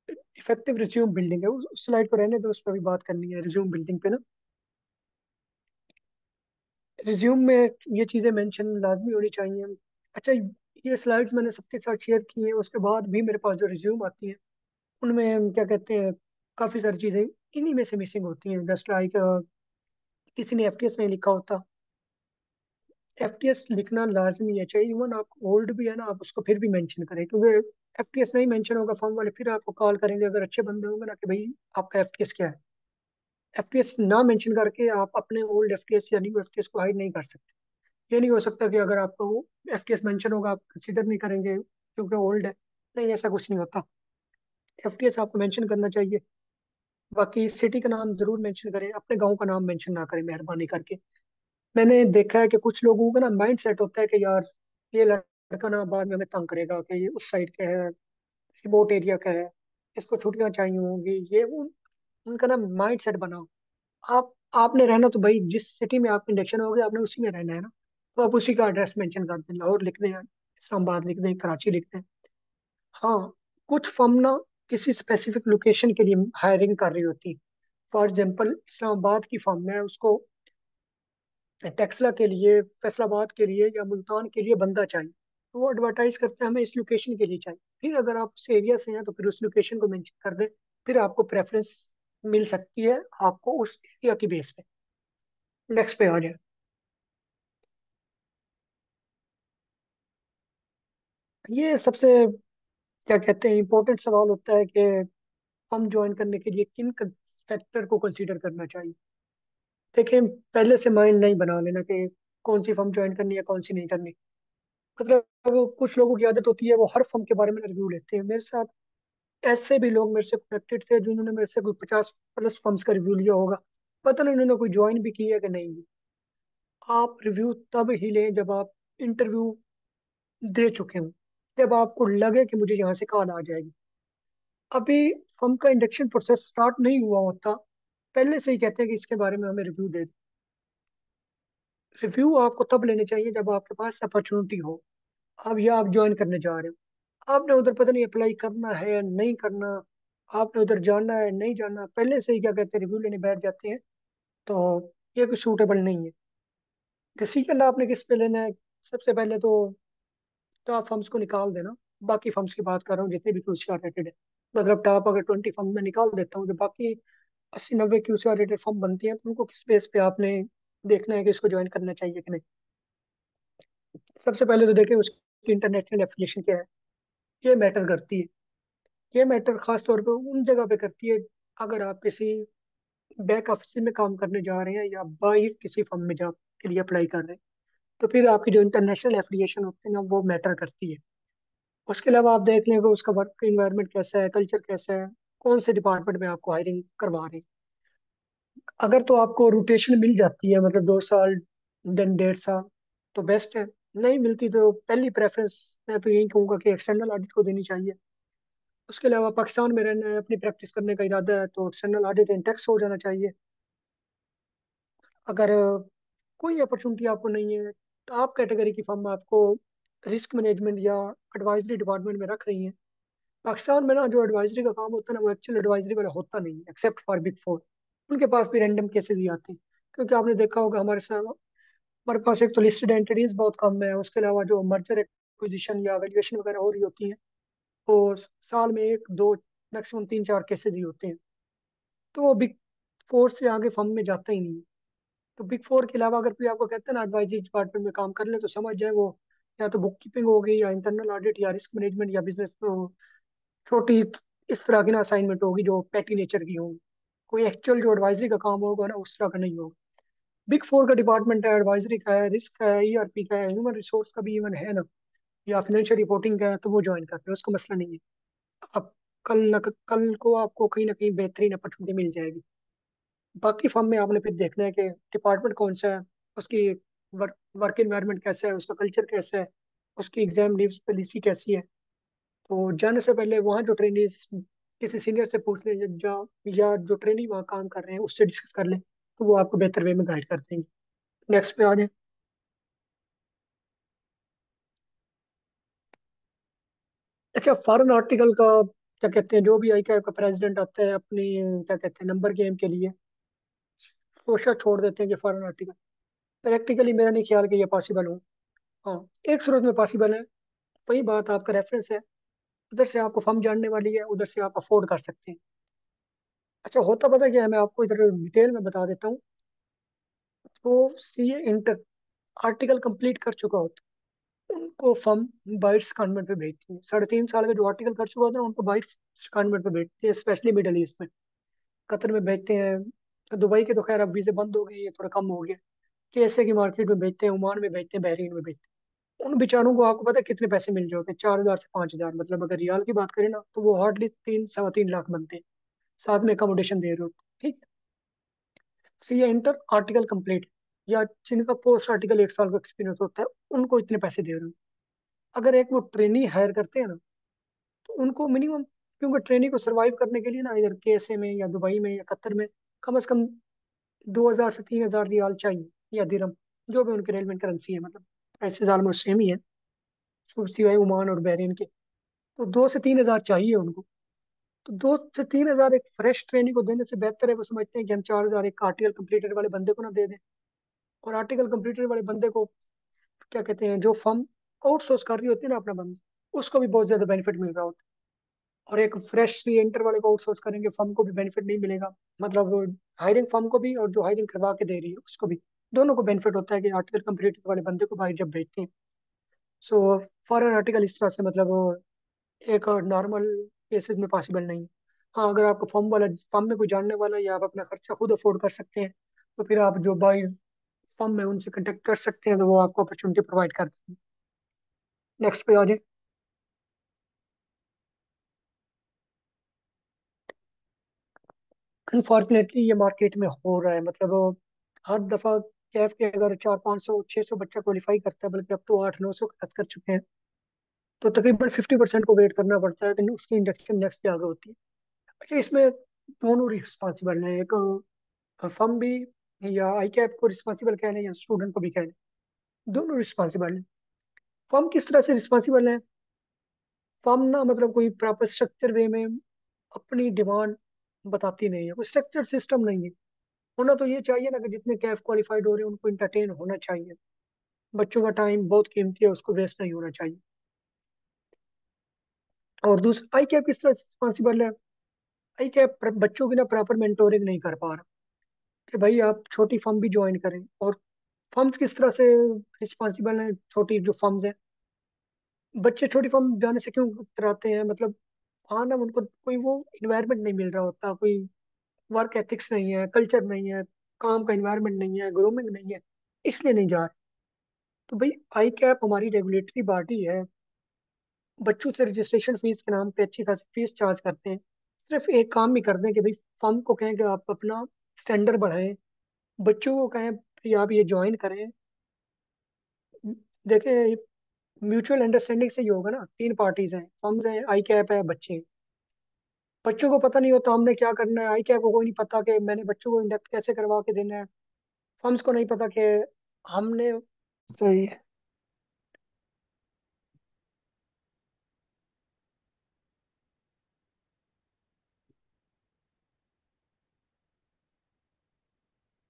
इफेक्टिव रिज्यूम बिल्डिंग है, उस स्लाइड पर रहने दो, उस पर भी बात करनी है रिज्यूम बिल्डिंग पे ना। रिज्यूम में ये चीज़ें मेंशन लाजमी होनी चाहिए। अच्छा, ये स्लाइड्स मैंने सबके साथ शेयर की हैं, उसके बाद भी मेरे पास जो रिज्यूम आती है उनमें, क्या कहते हैं, काफ़ी सारी चीज़ें इन्हीं में से मिसिंग होती हैं। जस्ट लाइक किसी ने एफटीएस नहीं लिखा होता। एफटीएस लिखना लाजमी है, चाहे इवन आप ओल्ड भी है ना, आप उसको फिर भी मेंशन करें, क्योंकि एफटीएस नहीं मेंशन होगा फॉर्म वाले फिर आपको कॉल करेंगे, अगर अच्छे बंदे होंगे ना, कि भाई आपका एफटीएस क्या है। एफटीएस ना मेंशन करके आप अपने ओल्ड एफटीएस या न्यू एफटीएस को हाइड नहीं कर सकते। ये नहीं हो सकता कि अगर आपको एफटीएस मेंशन होगा आप कंसीडर नहीं करेंगे क्योंकि ओल्ड है। नहीं, ऐसा कुछ नहीं होता। एफटीएस आपको मेंशन करना चाहिए। बाकी सिटी का नाम जरूर मेंशन करें, अपने गांव का नाम मेंशन ना करें मेहरबानी करके। मैंने देखा है कि कुछ लोगों का ना माइंड सेट होता है कि यार ये लड़का ना बाद में हमें तंग करेगा, कि ये उस साइड का है, रिमोट एरिया का है, इसको छुट्टियां चाहिए होंगी, ये वो। उनका ना माइंड सेट बनाओ। आप आपने रहना तो भाई जिस सिटी में आप इंडक्शन हो गए आपने उसी में रहना है ना, तो आप उसी का एड्रेस मेंशन कर दें, लाहौर लिख दें, इस्लामाबाद लिख दें, कराची लिख दें। हाँ, कुछ फर्म ना किसी स्पेसिफिक लोकेशन के लिए हायरिंग कर रही होती है। फॉर एग्जाम्पल इस्लामाबाद की फर्म है, उसको टेक्सला के लिए, फैसलाबाद के लिए या मुल्तान के लिए बंदा चाहिए, तो वो एडवर्टाइज करते हैं हमें इस लोकेशन के लिए चाहिए। फिर अगर आप उस एरिया से हैं तो फिर उस लोकेशन को मेंशन कर दें, फिर आपको प्रेफरेंस मिल सकती है, आपको उस एरिया की बेस पे। नेक्स्ट पे आ जाए। ये सबसे, क्या कहते हैं, इंपॉर्टेंट सवाल होता है कि हम ज्वाइन करने के लिए किन फैक्टर को कंसीडर करना चाहिए। देखें, पहले से माइंड नहीं बना लेना कि कौन सी फर्म ज्वाइन करनी है कौन सी नहीं करनी। मतलब वो कुछ लोगों की आदत होती है वो हर फर्म के बारे में रिव्यू लेते हैं। मेरे साथ ऐसे भी लोग मेरे से कनेक्टेड थे जिन्होंने मेरे से कोई 50+ फर्म्स का रिव्यू लिया होगा, पता नहीं उन्होंने कोई ज्वाइन भी किया कि नहीं। आप रिव्यू तब ही लें जब आप इंटरव्यू दे चुके हों, जब आपको लगे कि मुझे यहाँ से कॉल आ जाएगी। अभी फर्म का इंडक्शन प्रोसेस स्टार्ट नहीं हुआ होता, पहले से ही कहते हैं कि इसके बारे में हमें रिव्यू दे दो। रिव्यू आपको तब लेने चाहिए जब आपके पास अपॉर्चुनिटी हो, अब या आप ज्वाइन करने जा रहे हो, आपने उधर पता नहीं अप्लाई करना है या नहीं करना, आपने उधर जाना है नहीं जाना, पहले से ही क्या कहते हैं रिव्यू लेने बैठ जाते हैं। तो ये कुछ सूटेबल नहीं है। डिसीजन आपने किस पे लेना है, सबसे पहले तो टॉप फर्म्स को निकाल देना। बाकी फर्म्स की बात कर रहा हूँ जितने भी क्यूसीआर रेटेड है, मतलब टॉप अगर 20 फर्म में निकाल देता हूँ, जो बाकी 80 90 क्यूसीआर रेटेड फर्म बनती हैं, तो उनको किस बेस पे आपने देखना है कि इसको ज्वाइन करना चाहिए कि नहीं। सबसे पहले तो देखें उसकी इंटरनेशनल एफिलिएशन क्या है, ये मैटर करती है। ये मैटर खास तौर पे उन जगह पे करती है अगर आप किसी बैक ऑफिस में काम करने जा रहे हैं या बाहर किसी फर्म में जॉब के लिए अप्लाई कर रहे हैं, तो फिर आपकी जो इंटरनेशनल एफिलिएशन होती है ना वो मैटर करती है। उसके अलावा आप देख लेंगे उसका वर्क इन्वायरमेंट कैसा है, कल्चर कैसा है, कौन से डिपार्टमेंट में आपको हायरिंग करवा रहे हैं। अगर तो आपको रोटेशन मिल जाती है, मतलब 2 साल देन 1.5 साल, तो बेस्ट है। नहीं मिलती तो पहली प्रेफरेंस मैं तो यही कहूँगा कि एक्सटर्नल ऑडिट को देनी चाहिए। उसके अलावा पाकिस्तान में रहना है, अपनी प्रैक्टिस करने का इरादा है, तो एक्सटर्नल ऑडिट इन टैक्स हो जाना चाहिए। अगर कोई अपॉर्चुनिटी आपको नहीं है, तो आप कैटेगरी की फर्म आपको रिस्क मैनेजमेंट या एडवाइजरी डिपार्टमेंट में रख रही हैं। पाकिस्तान में ना जो एडवाइजरी का काम होता है ना वो एक्चुअल एडवाइजरी वाला होता नहीं है, एक्सेप्ट फॉर बिग फोर। उनके पास भी रैंडम केसेस ही आते हैं, क्योंकि आपने देखा होगा हमारे पास एक तो लिस्टेड एंटिटीज बहुत कम है, उसके अलावा जो मर्जर एक्विजिशन या वैल्यूएशन वगैरह हो रही होती है वो साल में एक दो, मैक्सिमम तीन चार केसेस ही होते हैं। तो वो बिग फोर से आगे फर्म में जाता ही नहीं है। तो बिग फोर के अलावा अगर कोई आपको कहता है ना एडवाइजरी डिपार्टमेंट में काम कर ले, तो समझ जाए वो या तो बुक कीपिंग होगी, या इंटरनल ऑडिट, या रिस्क मैनेजमेंट, या बिजनेस छोटी इस तरह की ना असाइनमेंट होगी जो पैटी नेचर की होगी। कोई एक्चुअल जो एडवाइजरी का काम होगा ना उस तरह का नहीं होगा। बिग फोर का डिपार्टमेंट है, एडवाइजरी का है, रिस्क का है, ईआरपी का है, ह्यूमन रिसोर्स का भी इवन है ना, या फाइनेंशियल रिपोर्टिंग का है, तो वो ज्वाइन कर रहे हैं, उसको मसला नहीं है। अब कल को आपको कहीं ना कहीं बेहतरीन अपॉर्चुनिटी मिल जाएगी। बाकी फर्म में आपने फिर देखना है कि डिपार्टमेंट कौन सा है, उसकी वर्क एनवायरनमेंट कैसा है, उसका कल्चर कैसा है, उसकी एग्जाम लीव्स पॉलिसी कैसी है। तो जाने से पहले वहाँ जो ट्रेनीज किसी सीनियर से पूछ लें, या जो ट्रेनी वहाँ काम कर रहे हैं उससे डिस्कस कर लें, तो वो आपको बेहतर वे में गाइड कर देंगे। नेक्स्ट पे आ जाए। अच्छा, फॉरेन आर्टिकल का क्या कहते हैं, जो भी आई कैब का प्रेसिडेंट आता है अपनी क्या कहते हैं नंबर गेम के लिए सोचा छोड़ देते हैं कि फॉरेन आर्टिकल। प्रैक्टिकली मेरा नहीं ख्याल कि ये पॉसिबल हो। हाँ, एक सूरत में पॉसिबल है। वही बात, आपका रेफरेंस है, उधर से आपको फर्म जानने वाली है, उधर से आप अफोर्ड कर सकते हैं। अच्छा, होता पता क्या है, मैं आपको इधर डिटेल में बता देता हूँ। तो सीए इंटर आर्टिकल कंप्लीट कर चुका होता है, उनको फर्म बाइट्स कॉन्वेंट पे भेजती है। 3.5 साल का जो आर्टिकल कर चुका होता है ना, उनको बाइट्स कॉन्वेंट पे भेजती है, स्पेशली मिडल ईस्ट में। कतर में भेजते हैं। तो दुबई के तो खैर अब वीजे बंद हो गए, ये थोड़ा कम हो गया। केएसए की मार्केट में भेजते हैं, ओमान में भेजते हैं, बहरीन में भेजते हैं। उन बेचारों को आपको पता है कितने पैसे मिल रहे होते हैं? 4,000 से 5,000, मतलब अगर रियाल की बात करें ना तो वो हार्डली 3 सवा 3 लाख बनते हैं। साथ में अकोमोडेशन दे रहे होते हैं, ठीक। सी ये इंटर आर्टिकल कंप्लीट, या जिनका पोस्ट आर्टिकल 1 साल का एक्सपीरियंस होता है, उनको इतने पैसे दे रहे हो। अगर एक वो ट्रेनी हायर करते हैं ना, तो उनको मिनिमम, क्योंकि ट्रेनी को सरवाइव करने के लिए ना इधर केएसए में या दुबई में या कतर में कम से कम 2,000 से 3,000 रियाल चाहिए, या दिरहम, जो भी उनकी रेलवेंट करेंसी है, मतलब पैसे ऑलमोस्ट सेम ही है, सिवाय ओमान और बहरीन के। तो 2 से 3 हजार चाहिए उनको। तो 2 से 3 हजार एक फ्रेश ट्रेनिंग को देने से बेहतर है वो समझते हैं कि हम 4,000 एक आर्टिकल कंप्लीटेड वाले बंदे को ना दे दें। और आर्टिकल कंप्लीटेड वाले बंदे को क्या कहते हैं, जो फर्म आउटसोर्स कर रही होती है ना अपना बंदा, उसको भी बहुत ज्यादा बेनिफिट मिल रहा होता है। और एक फ्रेश सी एंटर वाले को आउटसोर्स करेंगे, फर्म को भी बेनिफिट नहीं मिलेगा। मतलब हायरिंग फर्म को भी, और जो हायरिंग करवा के दे रही है उसको भी, दोनों को बेनिफिट होता है कि आर्टिकल कंप्लीटेड वाले बंदे को भाई जब भेजते हैं। सो फॉरेन आर्टिकल इस तरह से, मतलब एक नॉर्मल केसेस में पॉसिबल नहीं है। हाँ, अगर आपको फर्म में कोई जानने वाला है, या आप अपना खर्चा खुद अफोर्ड कर सकते हैं, तो फिर आप जो बाई फर्म है उनसे कांटेक्ट कर सकते हैं, तो वो आपको अपॉर्चुनिटी प्रोवाइड करते हैं। नेक्स्ट पे आ जाए। अनफॉर्चुनेटली ये मार्केट में हो रहा है, मतलब हर दफा कैफ के अगर 400 500 600 बच्चा क्वालिफाई करता है, बल्कि अब तो 800 900 क्रॉस कर चुके हैं, तो तकरीबन 50% को वेट करना पड़ता है कि उसकी इंडक्शन नेक्स्ट जगह होती है। अच्छा, इसमें दोनों रिस्पॉन्सिबल हैं, एक फर्म भी, या आई कैप को रिस्पॉन्सिबल कह लें, या स्टूडेंट को भी कह लें, दोनों रिस्पॉन्सिबल हैं। फर्म किस तरह से रिस्पॉन्सिबल है? फर्म ना मतलब कोई प्रॉपर स्ट्रक्चर वे में अपनी डिमांड बताती नहीं है, कोई स्ट्रक्चर सिस्टम नहीं है। होना तो ये चाहिए ना कि जितने कैफ क्वालिफाइड हो रहे हैं उनको इंटरटेन होना चाहिए। बच्चों का टाइम बहुत कीमती है, उसको वेस्ट नहीं होना चाहिए। और दूसरा, आई कैप किस तरह से रिस्पॉन्सिबल है? आई कैप बच्चों की ना प्रॉपर मेंटोरिंग नहीं कर पा रहा, कि भाई आप छोटी फर्म भी ज्वाइन करें। और फर्म्स किस तरह से रिस्पॉन्सिबल हैं, छोटी जो फर्म्स हैं, बच्चे छोटी फर्म जाने से क्यों कतराते हैं? मतलब हाँ ना, उनको कोई वो इन्वायरमेंट नहीं मिल रहा होता, कोई वर्क एथिक्स नहीं है, कल्चर नहीं है, काम का इन्वायरमेंट नहीं है, ग्रूमिंग नहीं है, इसलिए नहीं जा रहे। तो भाई आई कैप हमारी रेगुलेटरी बॉडी है, बच्चों से रजिस्ट्रेशन फीस के नाम पे अच्छी खासी फीस चार्ज करते हैं। सिर्फ एक काम ही कर दें कि भाई फर्म को कहें कि आप अपना स्टैंडर्ड बढ़ाएं, बच्चों को कहें कि आप ये ज्वाइन करें। देखें, म्यूचुअल अंडरस्टैंडिंग से ही होगा ना, तीन पार्टीज हैं, फर्म्स हैं, आई कैप है, बच्चे हैं। बच्चों को पता नहीं होता हमने क्या करना है, आई कैप को कोई नहीं पता कि मैंने बच्चों को इंडक्ट कैसे करवा के देना है, फर्म्स को नहीं पता कि हमने। सही है।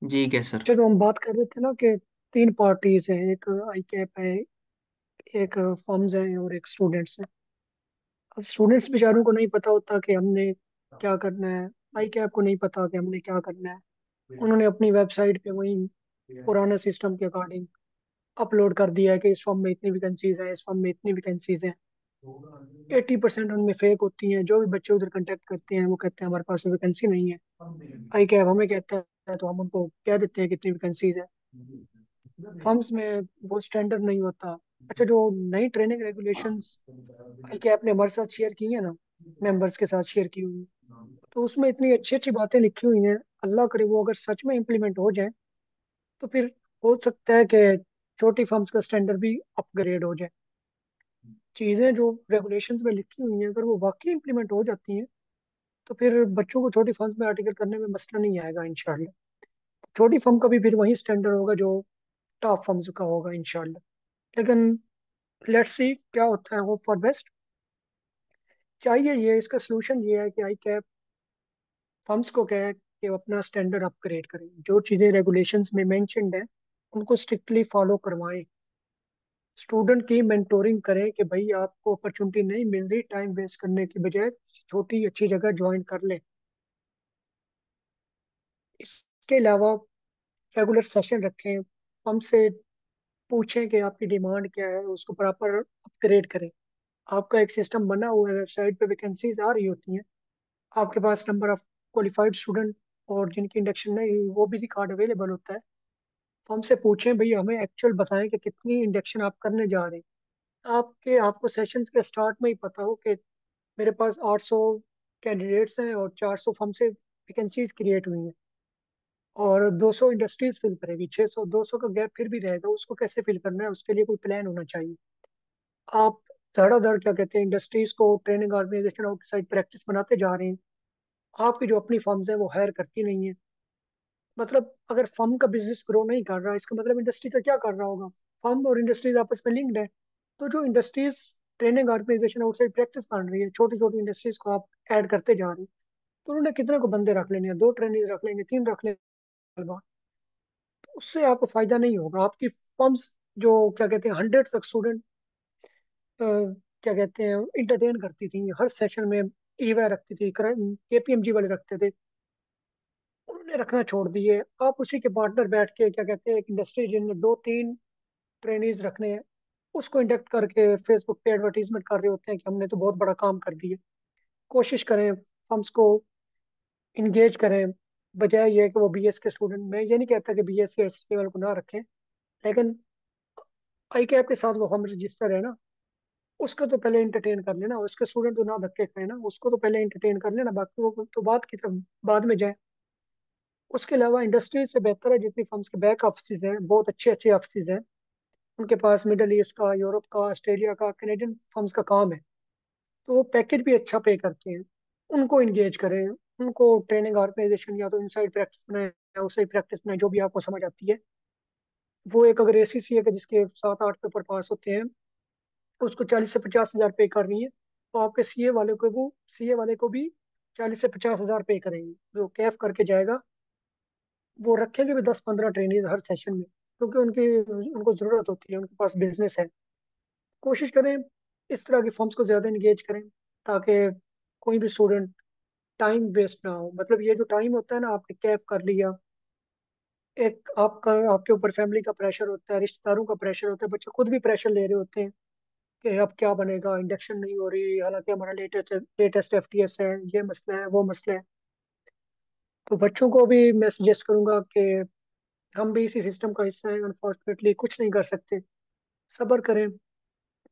जी क्या सर। चलो, हम बात कर रहे थे ना कि तीन पार्टीज हैं, एक आई कैप है, एक फर्म्स हैं, और एक स्टूडेंट्स हैं। अब स्टूडेंट्स बेचारों को नहीं पता होता कि हमने क्या करना है। आई कैब को नहीं पता कि हमने क्या करना है। उन्होंने अपनी वेबसाइट पे वही पुराने सिस्टम के अकॉर्डिंग अपलोड कर दिया है कि इस फॉर्म में इतनी वैकेंसीज हैं, इस फॉर्म में इतनी वैकेंसीज हैं। 80% उनमें फेक होती हैं। जो भी बच्चे उधर कंटेक्ट करते हैं वो कहते हैं हमारे पास वैकेंसी नहीं है। आई कैब हमें कहता है तो हम उनको कह देते हैं कितनी वैकेंसीज है। फर्म्स में वो स्टैंडर्ड नहीं होता। अच्छा, जो नई ट्रेनिंग रेगुलेशंस आई कैब ने हमारे साथ शेयर की है ना, मेंबर्स के साथ शेयर की हुई है, तो उसमें इतनी अच्छी अच्छी बातें लिखी हुई हैं। अल्लाह करे वो अगर सच में इम्प्लीमेंट हो जाए तो फिर हो सकता है कि छोटी फर्म्स का स्टैंडर्ड भी अपग्रेड हो जाए। चीज़ें जो रेगुलेशंस में लिखी हुई हैं अगर वो वाकई इम्प्लीमेंट हो जाती हैं तो फिर बच्चों को छोटी फर्म्स में आर्टिकल करने में मसला नहीं आएगा इंशाल्लाह। छोटी फर्म का भी फिर वही स्टैंडर्ड होगा जो टॉप फर्म्स का होगा इंशाल्लाह। लेकिन लेट्स सी क्या होता है, होप फॉर बेस्ट। चाहिए ये, इसका सोल्यूशन ये है कि आई कैप फर्म्स को कहे कि वो अपना स्टैंडर्ड अपग्रेड करें, जो चीज़ें रेगुलेशंस में मेंशन्ड है उनको स्ट्रिक्टली फॉलो करवाएं। स्टूडेंट की मेंटोरिंग करें कि भाई आपको अपॉर्चुनिटी नहीं मिल रही, टाइम वेस्ट करने की बजाय किसी छोटी अच्छी जगह ज्वाइन कर ले। इसके अलावा रेगुलर सेशन रखें, हमसे पूछें कि आपकी डिमांड क्या है, उसको प्रॉपर अपग्रेड करें। आपका एक सिस्टम बना हुआ है, वेबसाइट पे वैकेंसीज आ रही होती हैं, आपके पास नंबर ऑफ क्वालिफाइड स्टूडेंट और जिनकी इंडक्शन नहीं हुई वो भी रिकॉर्ड अवेलेबल होता है। तो हमसे पूछें भाई, हमें एक्चुअल बताएं कि कितनी इंडक्शन आप करने जा रहे हैं। आपको सेशन के स्टार्ट में ही पता हो कि मेरे पास 800 कैंडिडेट्स हैं और 400 फर्म से वैकेंसीज क्रिएट हुई हैं और 200 इंडस्ट्रीज फिल करेगी। 600 200 का गैप फिर भी रहेगा, उसको कैसे फिल करना है, उसके लिए कोई प्लान होना चाहिए। आप धड़ाधड़ क्या कहते हैं इंडस्ट्रीज को ट्रेनिंग ऑर्गेनाइजेशन आउटसाइड प्रैक्टिस बनाते जा रहे हैं। आपकी जो अपनी फर्म्स हैं वो हायर करती नहीं है। मतलब अगर फर्म का बिजनेस ग्रो नहीं कर रहा, इसका मतलब इंडस्ट्री का क्या कर रहा होगा। फर्म और इंडस्ट्रीज आपस में लिंक्ड है। तो जो industries training organization outside practice बन रही है, छोटी छोटी इंडस्ट्रीज को आप ऐड करते जा रहे हैं, तो उन्होंने कितने को बंदे रख लेने हैं, 2 ट्रेनिंग रख लेंगे, 3 रख लेंगे। तो उससे आपको फायदा नहीं होगा। आपकी फर्म्स जो क्या कहते हैं 100 तक स्टूडेंट क्या कहते हैं इंटरटेन करती थी हर सेशन में, ईवा रखती थी, केपीएमजी वाले रखते थे, उन्होंने रखना छोड़ दिए। आप उसी के पार्टनर बैठ के क्या कहते हैं एक इंडस्ट्री जिनमें 2-3 ट्रेनीज रखने हैं, उसको इंडक्ट करके फेसबुक पे एडवर्टीजमेंट कर रहे होते हैं कि हमने तो बहुत बड़ा काम कर दिया। कोशिश करें फर्म्स को इंगेज करें, बजाय ये कि वो बीएस के स्टूडेंट, मैं ये नहीं कहता कि बीएस या एस लेवल को ना रखें, लेकिन आई कैप के साथ वो हम रजिस्टर है ना, उसको तो पहले एंटरटेन कर लेना। उसके स्टूडेंट तो ना धक्के खाए ना, उसको तो पहले एंटरटेन कर लेना, बाकी वो तो बात की तरफ बाद में जाए। उसके अलावा इंडस्ट्री से बेहतर है जितनी फर्म्स के बैक ऑफिस हैं, बहुत अच्छे अच्छे ऑफिस हैं उनके पास, मिडल ईस्ट का, यूरोप का, ऑस्ट्रेलिया का, कनेडियन फर्म्स का काम है, तो वो पैकेज भी अच्छा पे करते हैं। उनको इंगेज करें, उनको ट्रेनिंग ऑर्गेनाइजेशन या तो इनसाइड प्रैक्टिस बनाए या आउटसाइड प्रैक्टिस बनाए, जो भी आपको समझ आती है। वो एक अगर एसीसीए के जिसके 7-8 पेपर पास होते हैं उसको 40 से 50 हज़ार पे कर रही है, तो आपके सीए वाले को भी 40 से 50 हज़ार पे करेंगे। जो कैफ करके जाएगा वो रखेंगे भी 10-15 ट्रेनीज हर सेशन में, क्योंकि उनकी उनको ज़रूरत होती है, उनके पास बिजनेस है। कोशिश करें इस तरह की फर्म्स को ज़्यादा इंगेज करें, ताकि कोई भी स्टूडेंट टाइम वेस्ट ना हो। मतलब ये जो टाइम होता है ना, आपने कैफ कर लिया, एक आपका आपके ऊपर फैमिली का प्रेशर होता है, रिश्तेदारों का प्रेशर होता है, बच्चे खुद भी प्रेशर ले रहे होते हैं कि अब क्या बनेगा, इंडक्शन नहीं हो रही, हालांकि हमारा लेटेस्ट लेटेस्ट एफटीएस है, ये मसला है वो मसला है। तो बच्चों को भी मैं सजेस्ट करूंगा कि हम भी इसी सिस्टम का हिस्सा हैं, अनफॉर्चुनेटली कुछ नहीं कर सकते। सब्र करें,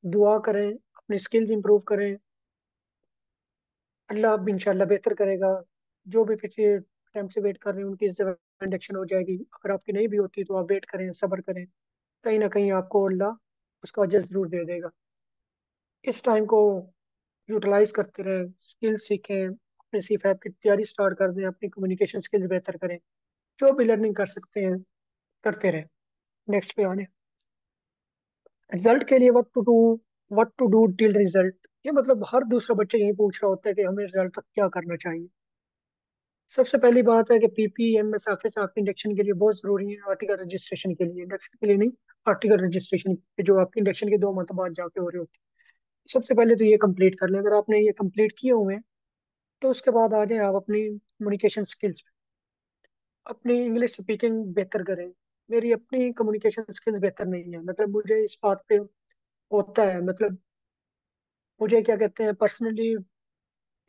दुआ करें, अपनी स्किल्स इंप्रूव करें, अल्लाह अब इंशाल्लाह बेहतर करेगा। जो भी पिछले टाइम से वेट कर रहे हैं उनकी इस जगह इंडक्शन हो जाएगी। अगर आपकी नहीं भी होती तो आप वेट करें, सब्र करें, कहीं ना कहीं आपको अल्लाह उसका अजर जरूर दे देगा। इस टाइम को यूटिलाइज करते रहें, स्किल्स सीखें, अपने सी फैप की तैयारी स्टार्ट कर दें, अपनी कम्युनिकेशन स्किल्स बेहतर करें, जो भी लर्निंग कर सकते हैं करते रहें। नेक्स्ट पे आने रिजल्ट के लिए what to do till result, ये मतलब हर दूसरा बच्चा यही पूछ रहा होता है कि हमें रिजल्ट तक क्या करना चाहिए। सबसे पहली बात है कि पीपीएमएस ऑफिस आपके इंडक्शन के लिए बहुत जरूरी है, आर्टिकल रजिस्ट्रेशन के लिए, इंडक्शन के लिए नहीं, आर्टिकल रजिस्ट्रेशन जो आपकी इंडक्शन के 2 मंथ बाद जाके हो रहे होते हैं। सबसे पहले तो ये कंप्लीट कर लें। अगर आपने ये कंप्लीट किए हुए हैं तो उसके बाद आ जाए आप अपनी कम्युनिकेशन स्किल्स। अपनी इंग्लिश स्पीकिंग बेहतर करें। मेरी अपनी कम्युनिकेशन स्किल्स बेहतर नहीं है, मतलब मुझे इस बात पे होता है, मतलब मुझे क्या कहते हैं पर्सनली,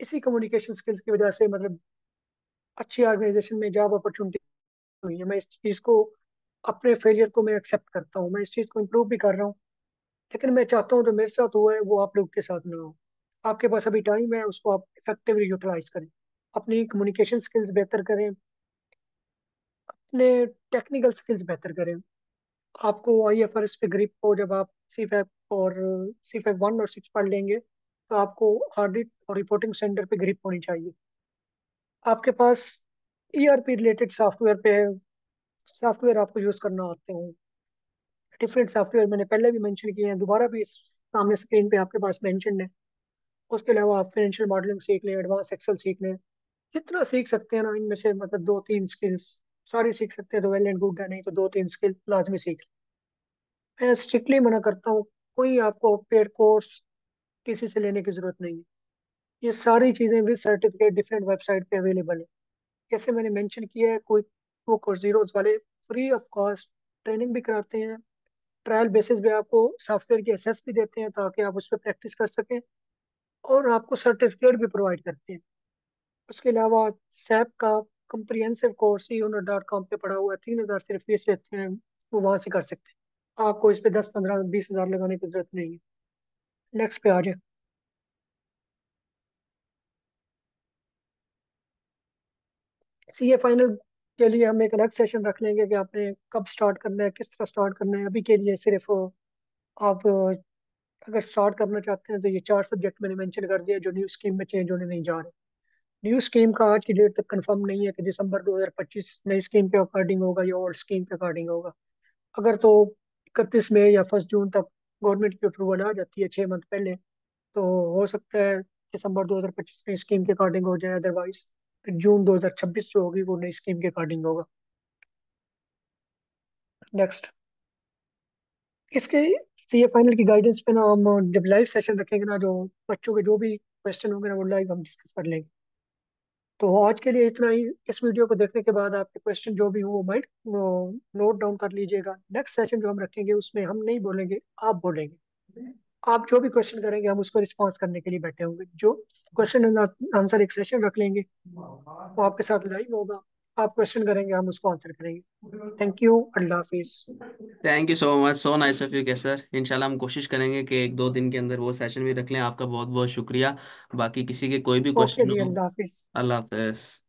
इसी कम्युनिकेशन स्किल्स की वजह से मतलब अच्छी ऑर्गेनाइजेशन में जॉब अपॉर्चुनिटी हुई है। मैं इस चीज़ को, अपने फेलियर को मैं एक्सेप्ट करता हूँ, मैं इस चीज़ को इम्प्रूव भी कर रहा हूँ। लेकिन मैं चाहता हूँ जो मेरे साथ हुआ है वो आप लोग के साथ ना हो। आपके पास अभी टाइम है, उसको आप इफेक्टिवली यूटिलाइज करें। अपनी कम्युनिकेशन स्किल्स बेहतर करें, अपने टेक्निकल स्किल्स बेहतर करें। आपको IFRS पे ग्रिप हो, जब आप C5 और C5 1 और 6 पढ़ लेंगे तो आपको ऑडिट और रिपोर्टिंग सेंटर पे ग्रिप होनी चाहिए। आपके पास ERP रिलेटेड सॉफ्टवेयर पे सॉफ्टवेयर आपको यूज करना आते हैं। डिफरेंट सॉफ्टवेयर मैंने पहले भी मेंशन किए हैं, दोबारा भी इस सामने स्क्रीन पे आपके पास मेंशन है। उसके अलावा आप फाइनेंशियल मॉडलिंग सीख लें, एडवांस एक्सेल सीख लें। जितना सीख सकते हैं ना इनमें से, मतलब 2-3 स्किल्स सारी सीख सकते हैं तो वेल एंड गुड है, नहीं तो 2-3 स्किल लाजमी सीख लें। मैं स्ट्रिक्टली मना करता हूँ, कोई आपको पेड कोर्स किसी से लेने की जरूरत नहीं है। ये सारी चीज़ें विद सर्टिफिकेट डिफरेंट वेबसाइट पे अवेलेबल है। जैसे मैंने मेंशन किया है, कोई वो कोर्सेरोज वाले फ्री ऑफ कॉस्ट ट्रेनिंग भी कराते हैं। ट्रायल बेसिस पे आपको सॉफ्टवेयर की एसेस भी देते हैं ताकि आप उस पर प्रैक्टिस कर सकें, और आपको सर्टिफिकेट भी प्रोवाइड करते हैं। उसके अलावा सैप का कंप्रिहेंसिव कोर्स eoner.com पे पड़ा हुआ है, 3,000 सिर्फ फीस लेते हैं, वो वहाँ से कर सकते हैं। आपको इस पे 10-15-20 हज़ार लगाने की जरूरत नहीं है। नेक्स्ट पे आ जाए। CA फाइनल के लिए हम एक अलग सेशन रख लेंगे कि आपने कब स्टार्ट करना है, किस तरह स्टार्ट करना है। अभी के लिए सिर्फ आप अगर स्टार्ट करना चाहते हैं तो ये 4 सब्जेक्ट मैंने मेंशन कर दिया जो न्यू स्कीम में चेंज होने नहीं जा रहे। न्यू स्कीम का आज की डेट तक कंफर्म नहीं है कि दिसंबर 2025 नई स्कीम के अकॉर्डिंग होगा या ओल्ड स्कीम के अकॉर्डिंग होगा। अगर तो 31 मई या 1 जून तक गवर्नमेंट की अप्रूवल आ जाती है 6 मंथ पहले, तो हो सकता है दिसंबर 2025 नई स्कीम के अकॉर्डिंग हो जाए, अदरवाइज जून 2026 जो होगी वो नई स्कीम के अकॉर्डिंग होगा। नेक्स्ट, इसके CA फाइनल की गाइडेंस पे ना हम जब लाइव सेशन रखेंगे ना, जो बच्चों के जो भी क्वेश्चन होंगे ना वो लाइव हम डिस्कस कर लेंगे। तो आज के लिए इतना ही। इस वीडियो को देखने के बाद आपके क्वेश्चन जो भी हो वो माइंड नोट डाउन कर लीजिएगा। नेक्स्ट सेशन जो हम रखेंगे उसमें हम नहीं बोलेंगे, आप बोलेंगे। आप जो भी क्वेश्चन करेंगे हम उसको रिस्पॉन्स करने के लिए बैठे होंगे। जो क्वेश्चन एंड आंसर एक सेशन रख लेंगे, वो आपके साथ लाइव होगा। आप क्वेश्चन करेंगे, हम उसको आंसर करेंगे। Thank you, Allah Hafiz. Thank you so much, so nice of you sir. इंशाल्लाह हम कोशिश करेंगे कि 1-2 दिन के अंदर वो सेशन भी रख लें। आपका बहुत बहुत शुक्रिया। बाकी किसी के कोई भी ओके क्वेश्चन जी, हो। अल्लाह हाफिज। अल्लाह हाफिज।